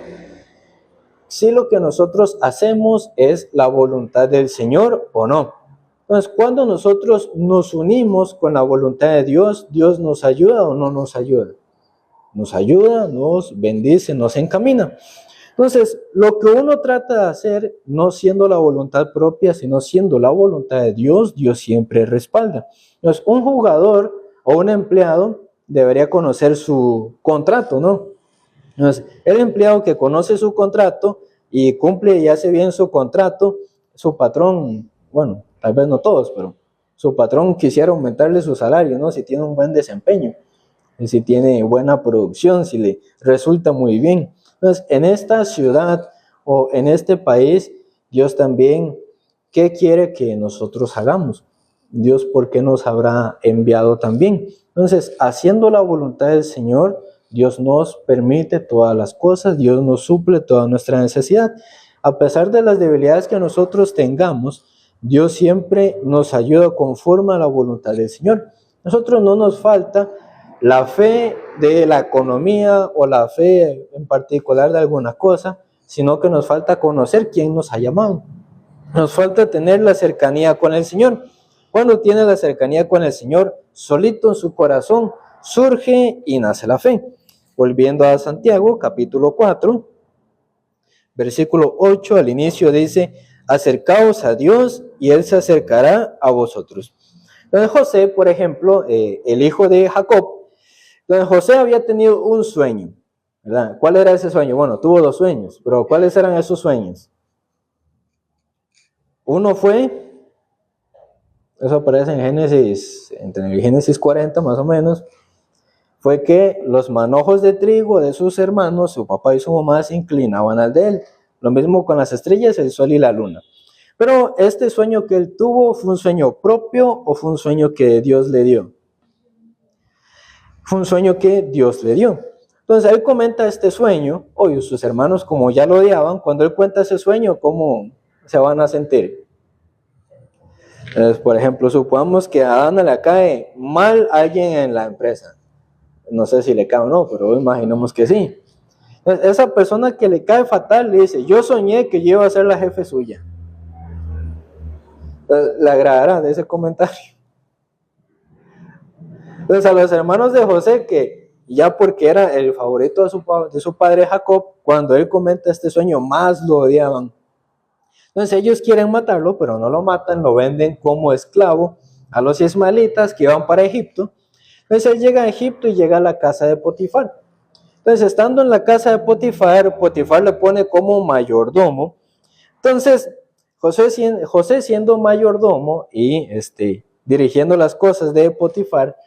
si lo que nosotros hacemos es la voluntad del Señor o no. Entonces, cuando nosotros nos unimos con la voluntad de Dios, ¿Dios nos ayuda o no nos ayuda? Nos ayuda, nos bendice, nos encamina. Entonces, lo que uno trata de hacer, no siendo la voluntad propia, sino siendo la voluntad de Dios, Dios siempre respalda. Entonces, un jugador o un empleado debería conocer su contrato, ¿no? Entonces, el empleado que conoce su contrato y cumple y hace bien su contrato, su patrón, bueno, tal vez no todos, pero su patrón quisiera aumentarle su salario, ¿no? Si tiene un buen desempeño, si tiene buena producción, si le resulta muy bien. Entonces, en esta ciudad o en este país, Dios también, ¿qué quiere que nosotros hagamos? Dios, ¿por qué nos habrá enviado también? Entonces, haciendo la voluntad del Señor, Dios nos permite todas las cosas, Dios nos suple toda nuestra necesidad. A pesar de las debilidades que nosotros tengamos, Dios siempre nos ayuda conforme a la voluntad del Señor. Nosotros no nos falta la fe de la economía o la fe en particular de alguna cosa, sino que nos falta conocer quién nos ha llamado. Nos falta tener la cercanía con el Señor. Cuando tiene la cercanía con el Señor, solito en su corazón surge y nace la fe. Volviendo a Santiago, capítulo 4, versículo 8, al inicio dice: acercaos a Dios y Él se acercará a vosotros. Entonces José, por ejemplo, el hijo de Jacob, entonces José había tenido un sueño, ¿verdad? ¿Cuál era ese sueño? Bueno, tuvo dos sueños, pero ¿cuáles eran esos sueños? Uno fue, eso aparece en Génesis, entre el Génesis 40 más o menos, fue que los manojos de trigo de sus hermanos, su papá y su mamá, se inclinaban al de él. Lo mismo con las estrellas, el sol y la luna. Pero este sueño que él tuvo, ¿fue un sueño propio o fue un sueño que Dios le dio? Fue un sueño que Dios le dio. Entonces él comenta este sueño, oye, sus hermanos como ya lo odiaban, cuando él cuenta ese sueño, ¿cómo se van a sentir? Entonces, por ejemplo, supongamos que a Ana le cae mal alguien en la empresa. No sé si le cae o no, pero imaginemos que sí. Entonces, esa persona que le cae fatal le dice: yo soñé que yo iba a ser la jefe suya. Entonces, le agradará de ese comentario. Entonces a los hermanos de José, que ya porque era el favorito de su padre Jacob, cuando él comenta este sueño, más lo odiaban. Entonces ellos quieren matarlo, pero no lo matan, lo venden como esclavo a los ismaelitas que iban para Egipto. Entonces él llega a Egipto y llega a la casa de Potifar. Entonces, estando en la casa de Potifar, Potifar le pone como mayordomo. Entonces, José siendo mayordomo y dirigiendo las cosas de Potifar,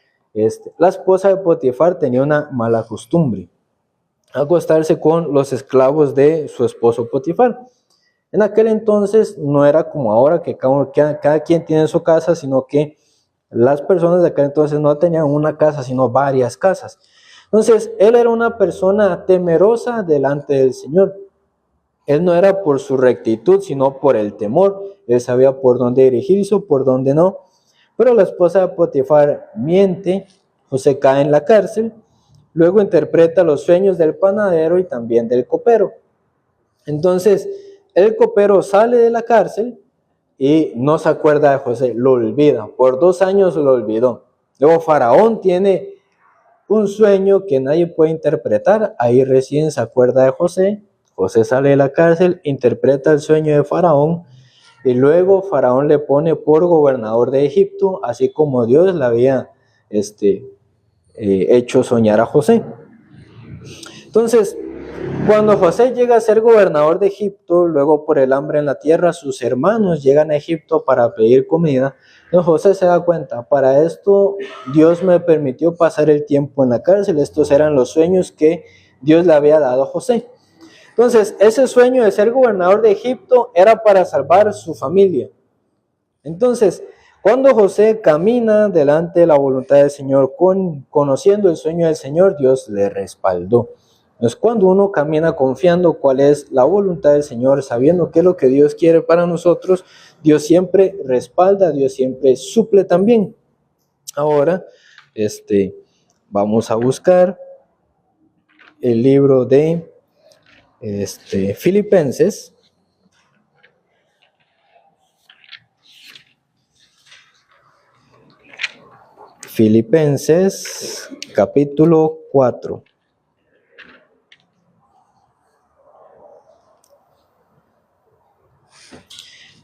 la esposa de Potifar tenía una mala costumbre: acostarse con los esclavos de su esposo Potifar. En aquel entonces no era como ahora que cada quien tiene su casa, sino que las personas de aquel entonces no tenían una casa, sino varias casas. Entonces, él era una persona temerosa delante del Señor. Él no era por su rectitud, sino por el temor. Él sabía por dónde dirigirse o por dónde no. Pero la esposa de Potifar miente, José cae en la cárcel, luego interpreta los sueños del panadero y también del copero. Entonces, el copero sale de la cárcel y no se acuerda de José, lo olvida. Por 2 años lo olvidó. Luego Faraón tiene un sueño que nadie puede interpretar, ahí recién se acuerda de José. José sale de la cárcel, interpreta el sueño de Faraón y luego Faraón le pone por gobernador de Egipto, así como Dios le había hecho soñar a José. Entonces, cuando José llega a ser gobernador de Egipto, luego por el hambre en la tierra, sus hermanos llegan a Egipto para pedir comida. Entonces José se da cuenta: para esto Dios me permitió pasar el tiempo en la cárcel. Estos eran los sueños que Dios le había dado a José. Entonces, ese sueño de ser gobernador de Egipto era para salvar su familia. Entonces, cuando José camina delante de la voluntad del Señor, conociendo el sueño del Señor, Dios le respaldó. Entonces, cuando uno camina confiando cuál es la voluntad del Señor, sabiendo qué es lo que Dios quiere para nosotros, Dios siempre respalda, Dios siempre suple también. Ahora, vamos a buscar el libro de Filipenses. Filipenses, capítulo 4.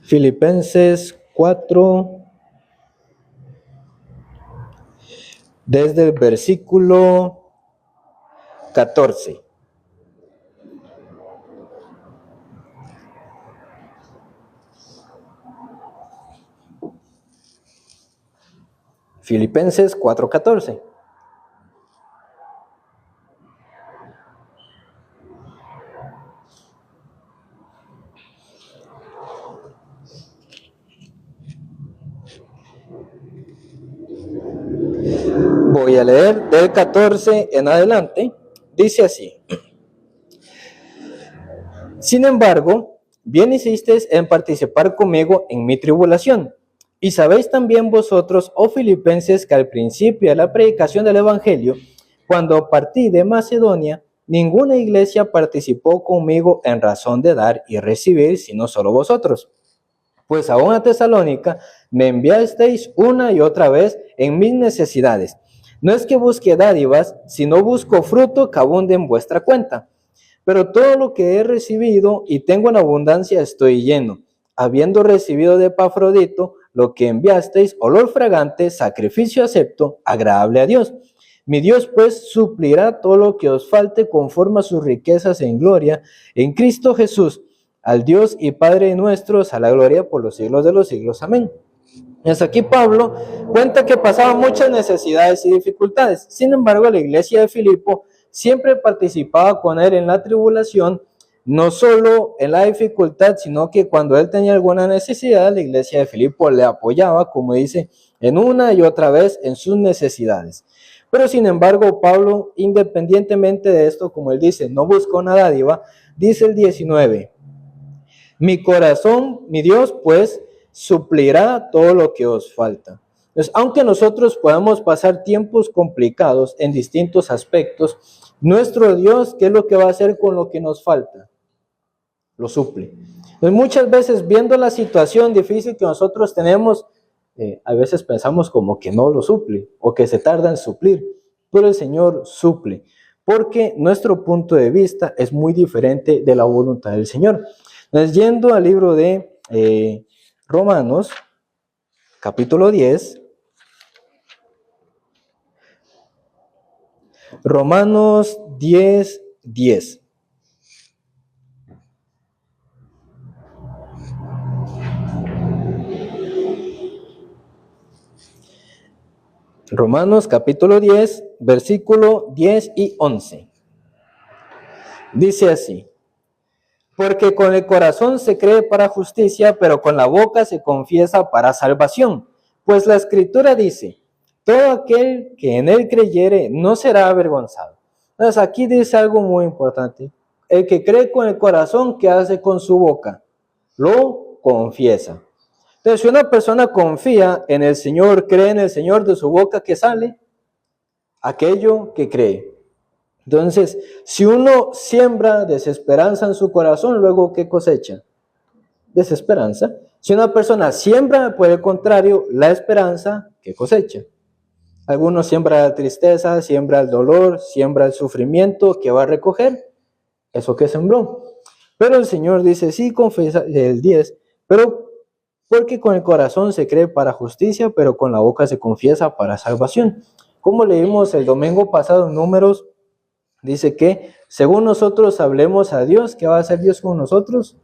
Filipenses 4, desde el versículo 14. Filipenses 4:14. Voy a leer del 14 en adelante. Dice así: Sin embargo, bien hicisteis en participar conmigo en mi tribulación. Y sabéis también vosotros, oh filipenses, que al principio de la predicación del evangelio, cuando partí de Macedonia, ninguna iglesia participó conmigo en razón de dar y recibir, sino solo vosotros. Pues aún a Tesalónica me enviasteis una y otra vez en mis necesidades. No es que busque dádivas, sino busco fruto que abunde en vuestra cuenta. Pero todo lo que he recibido y tengo en abundancia estoy lleno, habiendo recibido de Epafrodito lo que enviasteis, olor fragante, sacrificio acepto, agradable a Dios. Mi Dios pues suplirá todo lo que os falte conforme a sus riquezas en gloria en Cristo Jesús. Al Dios y Padre nuestro, a la gloria por los siglos de los siglos. Amén. Hasta aquí Pablo cuenta que pasaba muchas necesidades y dificultades. Sin embargo, la iglesia de Filipo siempre participaba con él en la tribulación, no solo en la dificultad, sino que cuando él tenía alguna necesidad, la iglesia de Filipo le apoyaba, como dice, en una y otra vez en sus necesidades. Pero sin embargo, Pablo, independientemente de esto, como él dice, no buscó una dádiva, dice el 19, mi corazón, mi Dios, pues, suplirá todo lo que os falta. Entonces, aunque nosotros podamos pasar tiempos complicados en distintos aspectos, nuestro Dios, ¿qué es lo que va a hacer con lo que nos falta? Lo suple. Entonces, muchas veces viendo la situación difícil que nosotros tenemos, a veces pensamos como que no lo suple o que se tarda en suplir, pero el Señor suple, porque nuestro punto de vista es muy diferente de la voluntad del Señor. Entonces, yendo al libro de Romanos, capítulo 10, Romanos 10, 10. Romanos capítulo 10, versículo 10 y 11. Dice así: porque con el corazón se cree para justicia, pero con la boca se confiesa para salvación. Pues la Escritura dice, todo aquel que en él creyere no será avergonzado. Entonces aquí dice algo muy importante. El que cree con el corazón, ¿qué hace con su boca? Lo confiesa. Entonces, si una persona confía en el Señor, cree en el Señor, de su boca, ¿qué sale? Aquello que cree. Entonces, si uno siembra desesperanza en su corazón, luego ¿qué cosecha? Desesperanza. Si una persona siembra, por el contrario, la esperanza, ¿qué cosecha? Algunos siembra la tristeza, siembra el dolor, siembra el sufrimiento, ¿qué va a recoger? Eso que sembró. Pero el Señor dice, sí, confiesa, el 10, pero porque con el corazón se cree para justicia, pero con la boca se confiesa para salvación. Como leímos el domingo pasado en Números, dice que según nosotros hablemos a Dios, ¿qué va a hacer Dios con nosotros?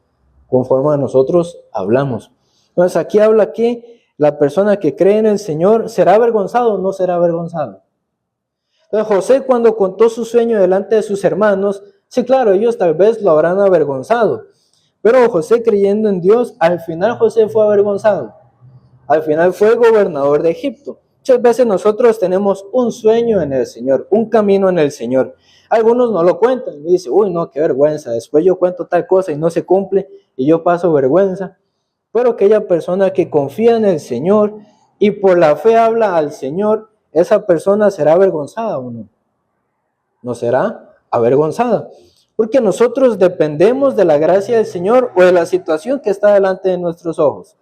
Conforme a nosotros hablamos. Entonces aquí habla que la persona que cree en el Señor, ¿será avergonzado o no será avergonzado? Entonces José, cuando contó su sueño delante de sus hermanos, sí, claro, ellos tal vez lo habrán avergonzado, pero José, creyendo en Dios, al final José fue avergonzado. Al final fue gobernador de Egipto. Muchas veces nosotros tenemos un sueño en el Señor, un camino en el Señor. Algunos no lo cuentan y dicen, uy, no, qué vergüenza. Después yo cuento tal cosa y no se cumple y yo paso vergüenza. Pero aquella persona que confía en el Señor y por la fe habla al Señor, esa persona será avergonzada o no. No será avergonzada. Porque nosotros dependemos de la gracia del Señor o de la situación que está delante de nuestros ojos.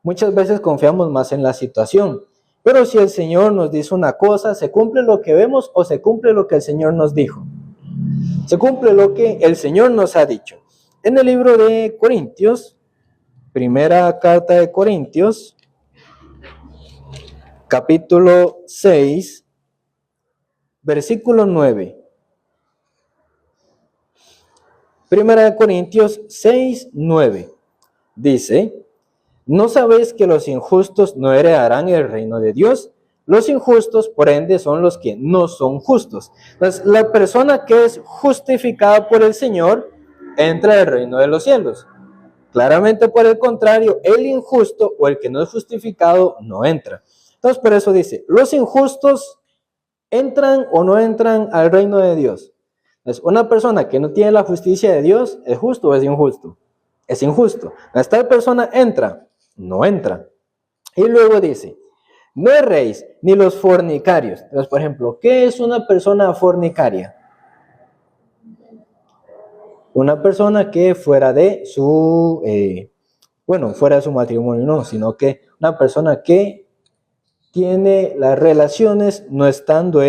Muchas veces confiamos más en la situación, pero si el Señor nos dice una cosa, ¿se cumple lo que vemos o se cumple lo que el Señor nos dijo? Se cumple lo que el Señor nos ha dicho. En el libro de Corintios, primera carta de Corintios, capítulo 6, versículo 9. Primera de Corintios 6, 9. Dice: ¿no sabéis que los injustos no heredarán el reino de Dios? Los injustos, por ende, son los que no son justos. Entonces, la persona que es justificada por el Señor entra al reino de los cielos. Claramente, por el contrario, el injusto o el que no es justificado no entra. Entonces, por eso dice, ¿los injustos entran o no entran al reino de Dios? Entonces, una persona que no tiene la justicia de Dios, ¿es justo o es injusto? Es injusto. ¿Esta persona entra? No entra. Y luego dice, no erréis ni los fornicarios. Entonces, por ejemplo, ¿qué es una persona fornicaria? Una persona que fuera de su, fuera de su matrimonio, no, sino que una persona que tiene las relaciones no estando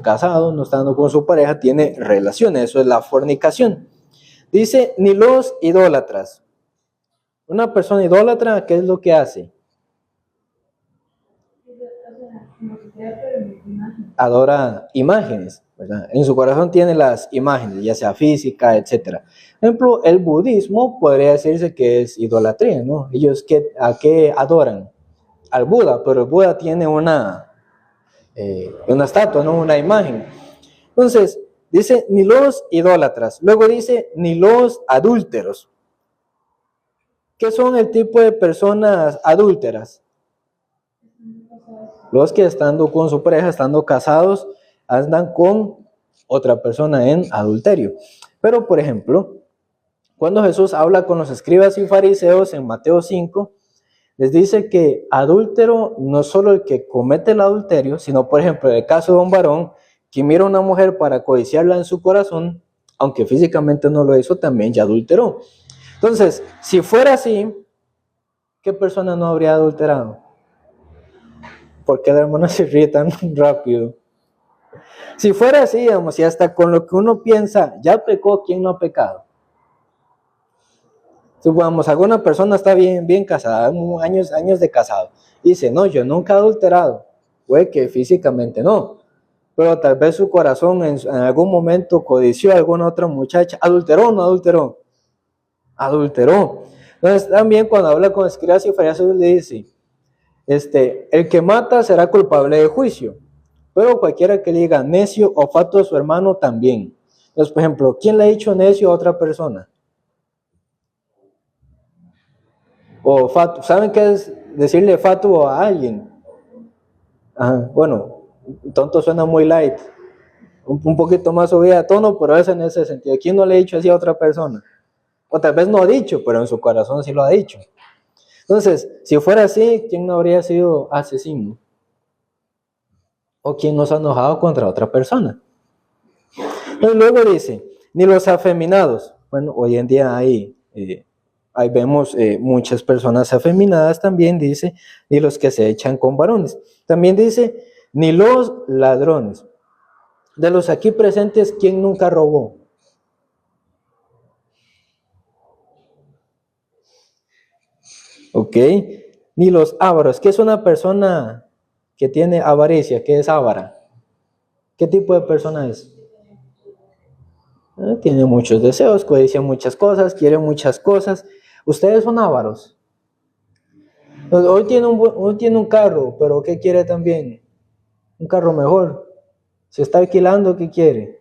casado, no estando con su pareja, tiene relaciones, eso es la fornicación. Dice, ni los idólatras. Una persona idólatra, ¿qué es lo que hace? Adora imágenes, ¿verdad? En su corazón tiene las imágenes, ya sea física, etc. Por ejemplo, el budismo podría decirse que es idolatría, ¿no? Ellos, ¿a qué adoran? Al Buda, pero el Buda tiene una estatua, ¿no? Una imagen. Entonces, dice, ni los idólatras. Luego dice, ni los adúlteros. ¿Qué son el tipo de personas adúlteras? Los que estando con su pareja, estando casados, andan con otra persona en adulterio. Pero, por ejemplo, cuando Jesús habla con los escribas y fariseos en Mateo 5, les dice que adúltero no es solo el que comete el adulterio, sino, por ejemplo, en el caso de un varón que mira a una mujer para codiciarla en su corazón, aunque físicamente no lo hizo, también ya adulteró. Entonces, si fuera así, ¿qué persona no habría adulterado? ¿Por qué la hermana se ríe tan rápido? Si fuera así, digamos, y hasta con lo que uno piensa, ya pecó, ¿quién no ha pecado? Supongamos, alguna persona está bien casada, años de casado, y dice, no, yo nunca he adulterado. Puede que físicamente no, pero tal vez su corazón en algún momento codició a alguna otra muchacha. ¿Adulteró o no adulteró? Adulteró. Entonces también cuando habla con escribas y fariseos le dice, el que mata será culpable de juicio, pero cualquiera que le diga necio o fatuo a su hermano también. Entonces, por ejemplo, ¿quién le ha dicho necio a otra persona? O fatuo. ¿Saben qué es decirle fatuo a alguien? Bueno, tonto suena muy light, un poquito más subida de tono, pero es en ese sentido. ¿Quién no le ha dicho así a otra persona? O tal vez no ha dicho, pero en su corazón sí lo ha dicho. Entonces, si fuera así, ¿quién no habría sido asesino? ¿O quién nos ha enojado contra otra persona? Y luego dice, ni los afeminados. Bueno, hoy en día ahí vemos muchas personas afeminadas también, dice, ni los que se echan con varones. También dice, ni los ladrones. De los aquí presentes, ¿quién nunca robó? ¿Ok? Ni los ávaros. ¿Qué es una persona que tiene avaricia? ¿Qué es ávara? ¿Qué tipo de persona es? Tiene muchos deseos, codicia muchas cosas, quiere muchas cosas. Ustedes son ávaros. Hoy tiene un carro, pero ¿qué quiere también? Un carro mejor. Se está alquilando, ¿qué quiere?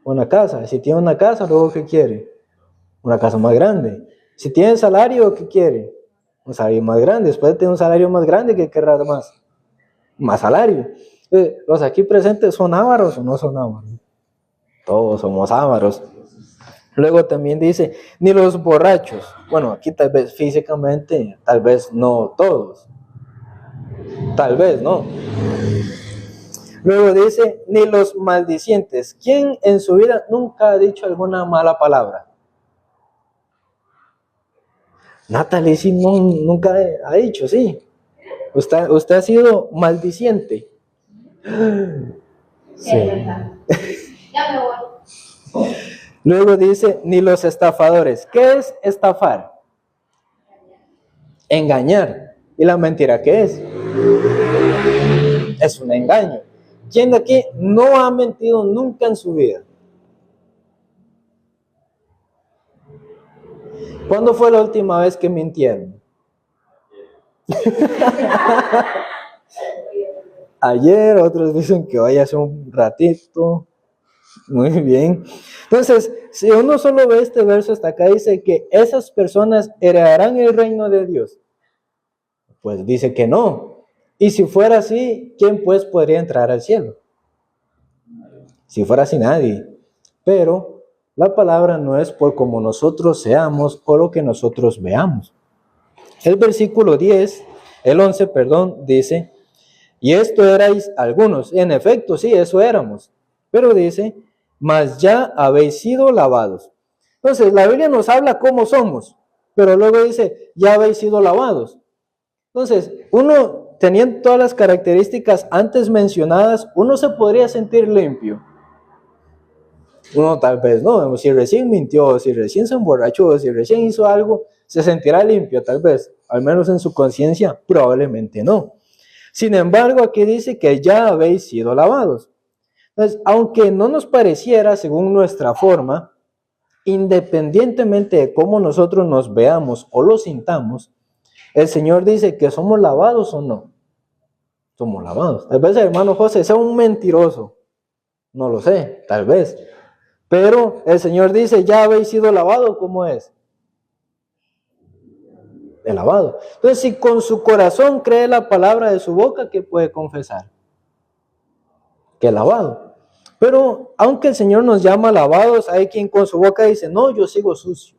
Una casa. Si tiene una casa, luego ¿qué quiere? Una casa más grande. Si tiene salario, ¿qué quiere? Un salario más grande. Después de tener un salario más grande, ¿qué querrá más? Más salario. ¿Los aquí presentes son ávaros o no son ávaros? Todos somos ávaros. Luego también dice, ni los borrachos. Bueno, aquí tal vez físicamente, tal vez no todos. Tal vez no. Luego dice, ni los maldicientes. ¿Quién en su vida nunca ha dicho alguna mala palabra? Natalie sí nunca ha dicho, sí. Usted ha sido maldiciente. Sí. Ya me voy. Luego dice, ni los estafadores. ¿Qué es estafar? Engañar. ¿Y la mentira qué es? Es un engaño. ¿Quién de aquí no ha mentido nunca en su vida? ¿Cuándo fue la última vez que mintieron? Ayer, otros dicen que hoy hace un ratito. Muy bien. Entonces, si uno solo ve este verso hasta acá, dice que esas personas heredarán el reino de Dios. Pues dice que no. Y si fuera así, ¿quién pues podría entrar al cielo? Si fuera así, nadie. Pero la palabra no es por como nosotros seamos o lo que nosotros veamos. El versículo 10, el 11, perdón, dice, y esto erais algunos. En efecto, sí, eso éramos. Pero dice, mas ya habéis sido lavados. Entonces, la Biblia nos habla cómo somos, pero luego dice, ya habéis sido lavados. Entonces, uno, teniendo todas las características antes mencionadas, uno se podría sentir limpio. Uno tal vez no, si recién mintió, si recién se emborrachó, si recién hizo algo, se sentirá limpio tal vez, al menos en su conciencia, probablemente no. Sin embargo, aquí dice que ya habéis sido lavados. Entonces, aunque no nos pareciera según nuestra forma, independientemente de cómo nosotros nos veamos o lo sintamos, el Señor dice que somos lavados o no. Somos lavados. Tal vez el hermano José sea un mentiroso. No lo sé, tal vez. Pero el Señor dice, ya habéis sido lavados, ¿cómo es? De lavado. Entonces, si con su corazón cree la palabra de su boca, ¿qué puede confesar? Que lavado. Pero aunque el Señor nos llama lavados, hay quien con su boca dice, no, yo sigo sucio.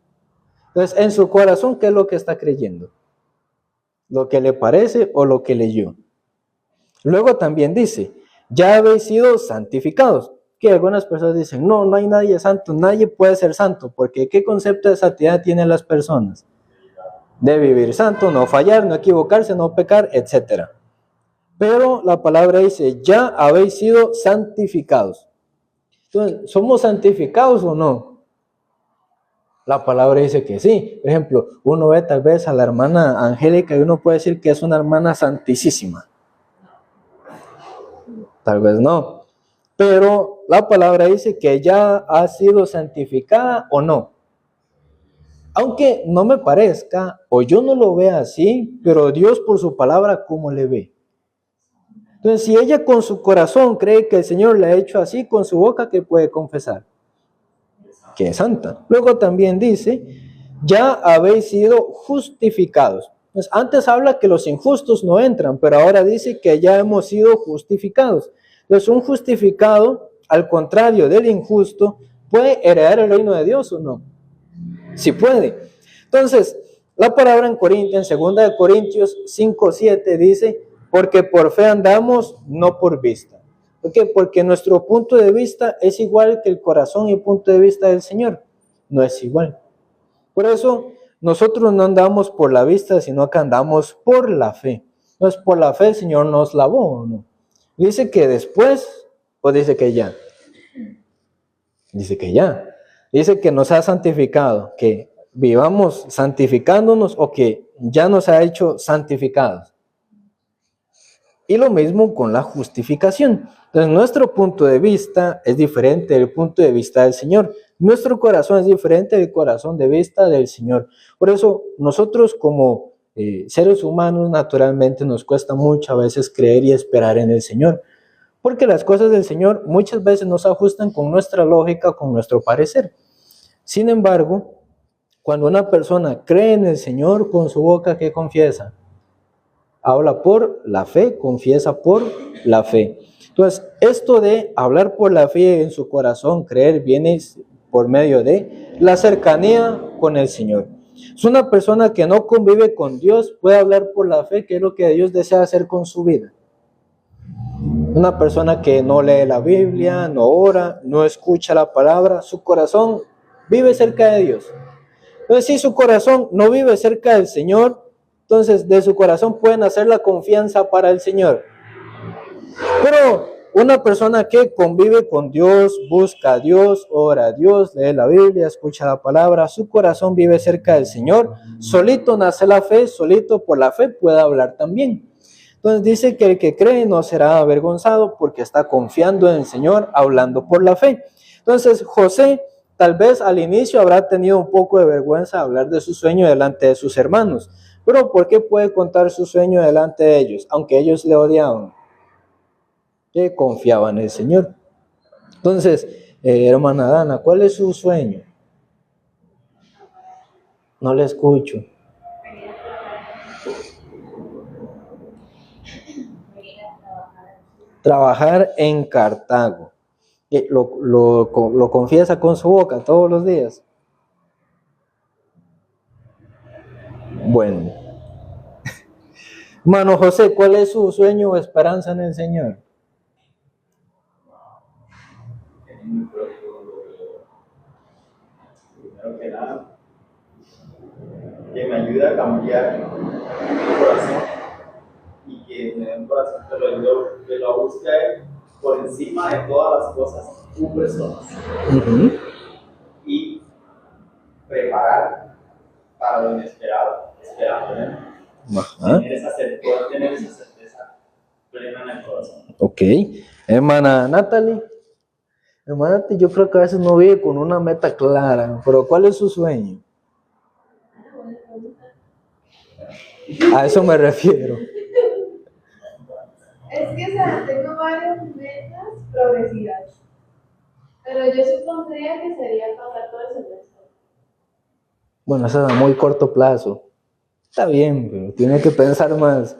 Entonces, en su corazón, ¿qué es lo que está creyendo? ¿Lo que le parece o lo que leyó? Luego también dice, ya habéis sido santificados. Que algunas personas dicen, no, no hay nadie santo, nadie puede ser santo, porque ¿qué concepto de santidad tienen las personas? De vivir santo, no fallar, no equivocarse, no pecar, etc. Pero la palabra dice, ya habéis sido santificados. Entonces, ¿somos santificados o no? La palabra dice que sí. Por ejemplo, uno ve tal vez a la hermana Angélica y uno puede decir que es una hermana santísima. Tal vez no. Pero la palabra dice que ya ha sido santificada o no. Aunque no me parezca o yo no lo vea así, pero Dios por su palabra, ¿cómo le ve? Entonces, si ella con su corazón cree que el Señor le ha hecho así, con su boca, ¿qué puede confesar? Que es santa. Luego también dice, ya habéis sido justificados. Entonces, antes habla que los injustos no entran, pero ahora dice que ya hemos sido justificados. Entonces, un justificado, al contrario del injusto, ¿puede heredar el reino de Dios o no? Sí puede. Entonces, la palabra en Corintios, en 2 de Corintios 5:7 dice, porque por fe andamos, no por vista. ¿Por qué? Porque nuestro punto de vista es igual que el corazón y el punto de vista del Señor. No es igual. Por eso, nosotros no andamos por la vista, sino que andamos por la fe. Entonces, por la fe el Señor nos lavó, ¿o no? Dice que después, o dice que ya. Dice que ya. Dice que nos ha santificado, que vivamos santificándonos o que ya nos ha hecho santificados. Y lo mismo con la justificación. Entonces, nuestro punto de vista es diferente del punto de vista del Señor. Nuestro corazón es diferente del corazón de vista del Señor. Por eso, nosotros como seres humanos, naturalmente nos cuesta mucho a veces creer y esperar en el Señor. Porque las cosas del Señor muchas veces no se ajustan con nuestra lógica, con nuestro parecer. Sin embargo, cuando una persona cree en el Señor con su boca, ¿qué confiesa? Habla por la fe, confiesa por la fe. Entonces, esto de hablar por la fe en su corazón, creer, viene por medio de la cercanía con el Señor. Es una persona que no convive con Dios, puede hablar por la fe, que es lo que Dios desea hacer con su vida. Una persona que no lee la Biblia, no ora, no escucha la palabra, su corazón vive cerca de Dios. Entonces, si su corazón no vive cerca del Señor, entonces de su corazón pueden hacer la confianza para el Señor. Pero una persona que convive con Dios, busca a Dios, ora a Dios, lee la Biblia, escucha la palabra, su corazón vive cerca del Señor, solito nace la fe, solito por la fe puede hablar también. Entonces dice que el que cree no será avergonzado porque está confiando en el Señor, hablando por la fe. Entonces José tal vez al inicio habrá tenido un poco de vergüenza de hablar de su sueño delante de sus hermanos, pero ¿por qué puede contar su sueño delante de ellos? Aunque ellos le odiaban, que confiaba en el Señor. Entonces, hermana Dana, ¿cuál es su sueño? No le escucho. Trabajar en Cartago. Lo confiesa con su boca todos los días. Bueno. Hermano José, ¿cuál es su sueño o esperanza en el Señor? Primero que nada, que me ayude a cambiar mi corazón y que me dé un corazón que lo busque por encima de todas las cosas u personas. Y preparar para lo inesperado, esperando en él. Poder tener esa certeza plena en el corazón. Ok. Hermana Natalie. Hermana Natalie, yo creo que a veces no vive con una meta clara, pero ¿cuál es su sueño? A eso me refiero. Es que, o sea, tengo varias metas progresivas, pero yo supondría que sería pasar todo el semestre. Bueno, eso es a muy corto plazo. Está bien, pero tiene que pensar más.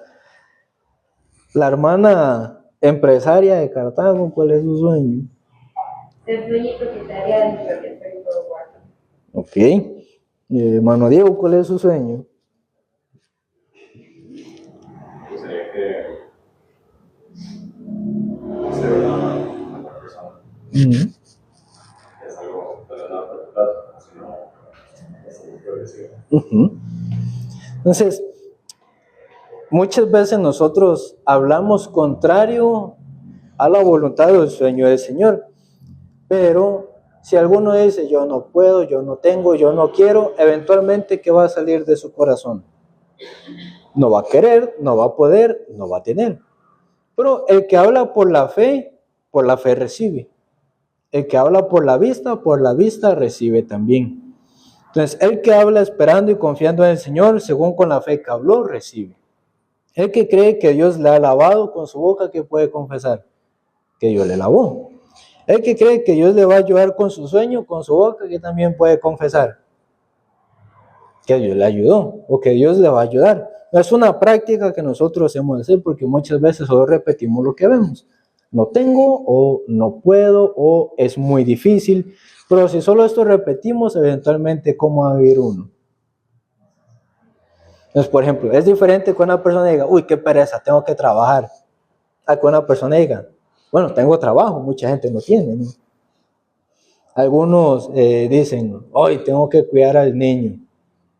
La hermana empresaria de Cartago, ¿cuál es su sueño? Ser dueña y propietaria de mi propio territorio. Ok. Hermano Diego, ¿cuál es su sueño? Sería que ser una persona. Es algo, pero no particular, sino es algo progresivo. Entonces, muchas veces nosotros hablamos contrario a la voluntad del sueño del Señor, pero si alguno dice yo no puedo, yo no tengo, yo no quiero, eventualmente ¿qué va a salir de su corazón? No va a querer, no va a poder, no va a tener. Pero el que habla por la fe recibe. El que habla por la vista recibe también. Entonces, el que habla esperando y confiando en el Señor, según con la fe que habló, recibe. El que cree que Dios le ha lavado con su boca, ¿qué puede confesar? Que Dios le lavó. El que cree que Dios le va a ayudar con su sueño, con su boca, ¿qué también puede confesar? Que Dios le ayudó o que Dios le va a ayudar. Es una práctica que nosotros hemos de hacer porque muchas veces solo repetimos lo que vemos. No tengo o no puedo o es muy difícil, pero si solo esto repetimos, eventualmente, ¿cómo va a vivir uno? Entonces, por ejemplo, es diferente que una persona diga, uy, qué pereza, tengo que trabajar, a que una persona diga, bueno, tengo trabajo, mucha gente no tiene, ¿no? Algunos dicen, hoy tengo que cuidar al niño,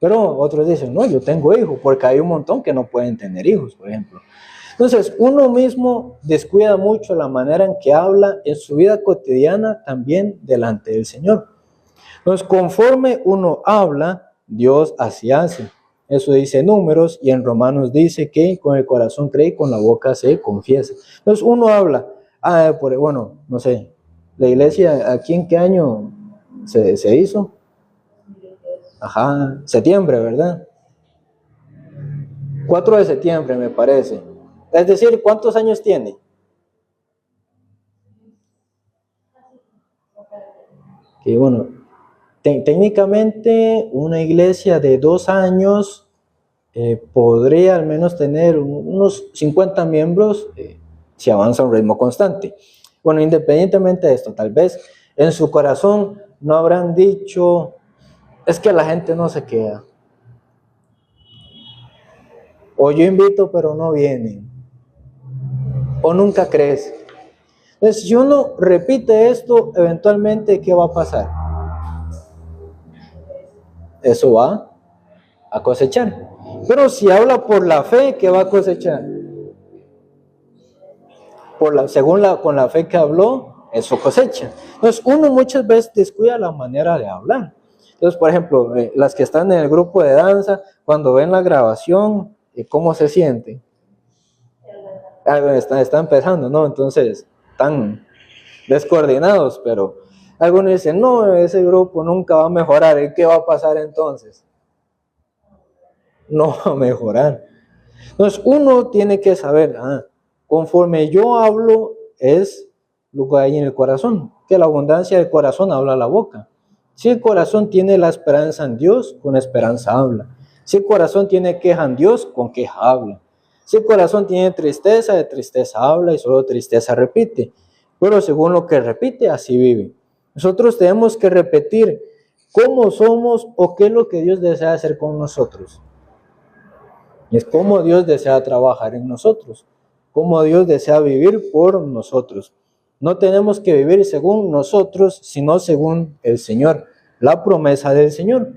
pero otros dicen, no, yo tengo hijos, porque hay un montón que no pueden tener hijos, por ejemplo. Entonces, uno mismo descuida mucho la manera en que habla en su vida cotidiana también delante del Señor. Entonces, conforme uno habla, Dios así hace. Eso dice Números y en Romanos dice que con el corazón cree y con la boca se confiesa. Entonces, uno habla, bueno, no sé, la iglesia, ¿aquí en qué año se hizo? Ajá, septiembre, ¿verdad? 4 de septiembre, me parece. Es decir, ¿cuántos años tiene? Que bueno, técnicamente una iglesia de 2 años podría al menos tener unos 50 miembros si avanza a un ritmo constante. Bueno, independientemente de esto, tal vez en su corazón no habrán dicho, es que la gente no se queda. O yo invito pero no vienen. O nunca crece. Entonces, si uno repite esto, eventualmente, ¿qué va a pasar? Eso va a cosechar. Pero si habla por la fe, ¿qué va a cosechar? con la fe que habló, eso cosecha. Entonces, uno muchas veces descuida la manera de hablar. Entonces, por ejemplo, las que están en el grupo de danza, cuando ven la grabación, ¿cómo se sienten? Está empezando, ¿no? Entonces, están descoordinados, pero algunos dicen, no, ese grupo nunca va a mejorar. ¿Y qué va a pasar entonces? No va a mejorar. Entonces, uno tiene que saber, conforme yo hablo, es lo que hay en el corazón, que la abundancia del corazón habla la boca. Si el corazón tiene la esperanza en Dios, con esperanza habla. Si el corazón tiene queja en Dios, con queja habla. Si el corazón tiene tristeza, de tristeza habla y solo tristeza repite. Pero según lo que repite, así vive. Nosotros tenemos que repetir cómo somos o qué es lo que Dios desea hacer con nosotros. Y es cómo Dios desea trabajar en nosotros, cómo Dios desea vivir por nosotros. No tenemos que vivir según nosotros, sino según el Señor, la promesa del Señor.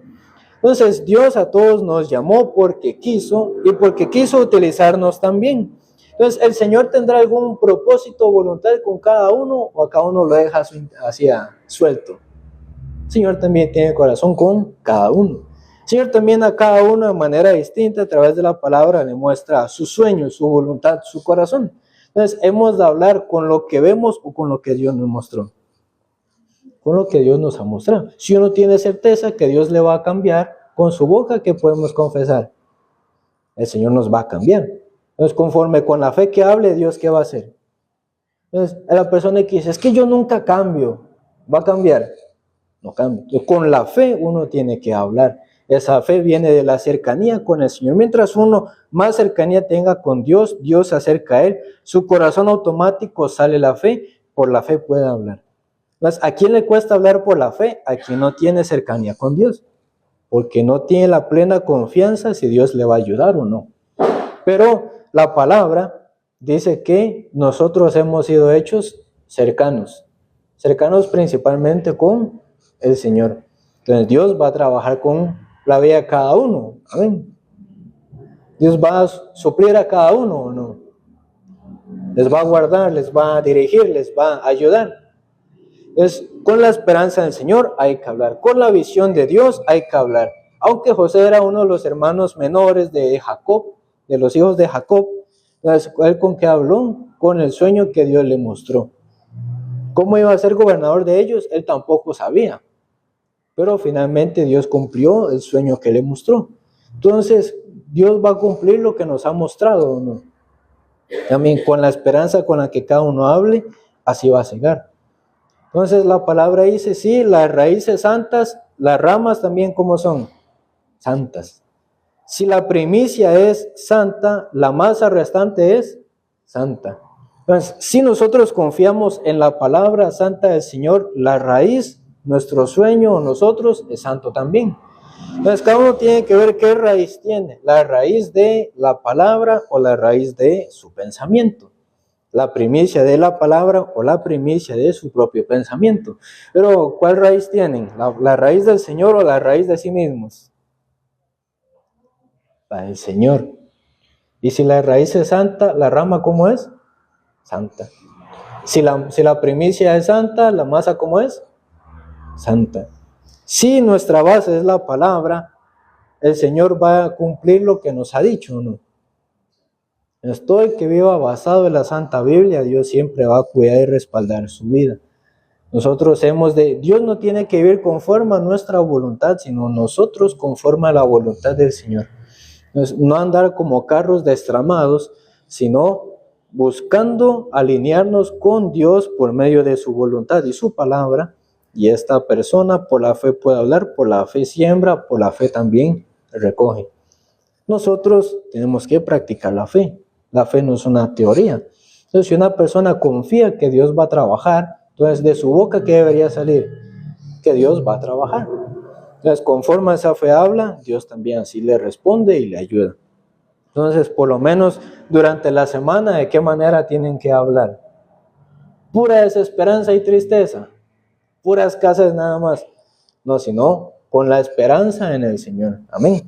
Entonces, Dios a todos nos llamó porque quiso y porque quiso utilizarnos también. Entonces, ¿el Señor tendrá algún propósito o voluntad con cada uno o a cada uno lo deja así suelto? El Señor también tiene corazón con cada uno. El Señor también a cada uno de manera distinta a través de la palabra le muestra su sueño, su voluntad, su corazón. Entonces, hemos de hablar con lo que vemos o con lo que Dios nos mostró. Con lo que Dios nos ha mostrado. Si uno tiene certeza que Dios le va a cambiar, con su boca, ¿qué podemos confesar? El Señor nos va a cambiar. Entonces, conforme con la fe que hable, Dios, ¿qué va a hacer? Entonces, a la persona que dice, es que yo nunca cambio, ¿va a cambiar? No cambia. Entonces, con la fe uno tiene que hablar. Esa fe viene de la cercanía con el Señor. Mientras uno más cercanía tenga con Dios, Dios se acerca a Él, su corazón automático sale la fe, por la fe puede hablar. Entonces, ¿a quién le cuesta hablar por la fe? A quien no tiene cercanía con Dios, porque no tiene la plena confianza si Dios le va a ayudar o no. Pero la palabra dice que nosotros hemos sido hechos cercanos principalmente con el Señor. Entonces Dios va a trabajar con la vida de cada uno. Amén. Dios va a suplir a cada uno o no. Les va a guardar, les va a dirigir, les va a ayudar. Entonces, con la esperanza del Señor hay que hablar. Con la visión de Dios hay que hablar. Aunque José era uno de los hermanos menores de Jacob, de los hijos de Jacob, entonces, ¿él con qué habló? Con el sueño que Dios le mostró. ¿Cómo iba a ser gobernador de ellos? Él tampoco sabía. Pero finalmente Dios cumplió el sueño que le mostró. Entonces, Dios va a cumplir lo que nos ha mostrado, ¿no? También con la esperanza con la que cada uno hable, así va a llegar. Entonces, la palabra dice, sí, las raíces santas, las ramas también, ¿cómo son? Santas. Si la primicia es santa, la masa restante es santa. Entonces, si nosotros confiamos en la palabra santa del Señor, la raíz, nuestro sueño, nosotros, es santo también. Entonces, cada uno tiene que ver qué raíz tiene, la raíz de la palabra o la raíz de su pensamiento. La primicia de la palabra o la primicia de su propio pensamiento. Pero, ¿cuál raíz tienen? ¿La raíz del Señor o la raíz de sí mismos? La del Señor. Y si la raíz es santa, ¿la rama cómo es? Santa. Si la primicia es santa, ¿la masa cómo es? Santa. Si nuestra base es la palabra, el Señor va a cumplir lo que nos ha dicho, ¿no? Estoy que viva basado en la Santa Biblia, Dios siempre va a cuidar y respaldar su vida. Dios no tiene que vivir conforme a nuestra voluntad, sino nosotros conforme a la voluntad del Señor. Entonces, no andar como carros destramados, sino buscando alinearnos con Dios por medio de su voluntad y su palabra. Y esta persona por la fe puede hablar, por la fe siembra, por la fe también recoge. Nosotros tenemos que practicar la fe. La fe no es una teoría. Entonces, si una persona confía que Dios va a trabajar, entonces de su boca, ¿qué debería salir? Que Dios va a trabajar. Entonces, conforme a esa fe habla, Dios también así le responde y le ayuda. Entonces, por lo menos durante la semana, ¿de qué manera tienen que hablar? Pura desesperanza y tristeza. Puras casas nada más. No, sino con la esperanza en el Señor. Amén.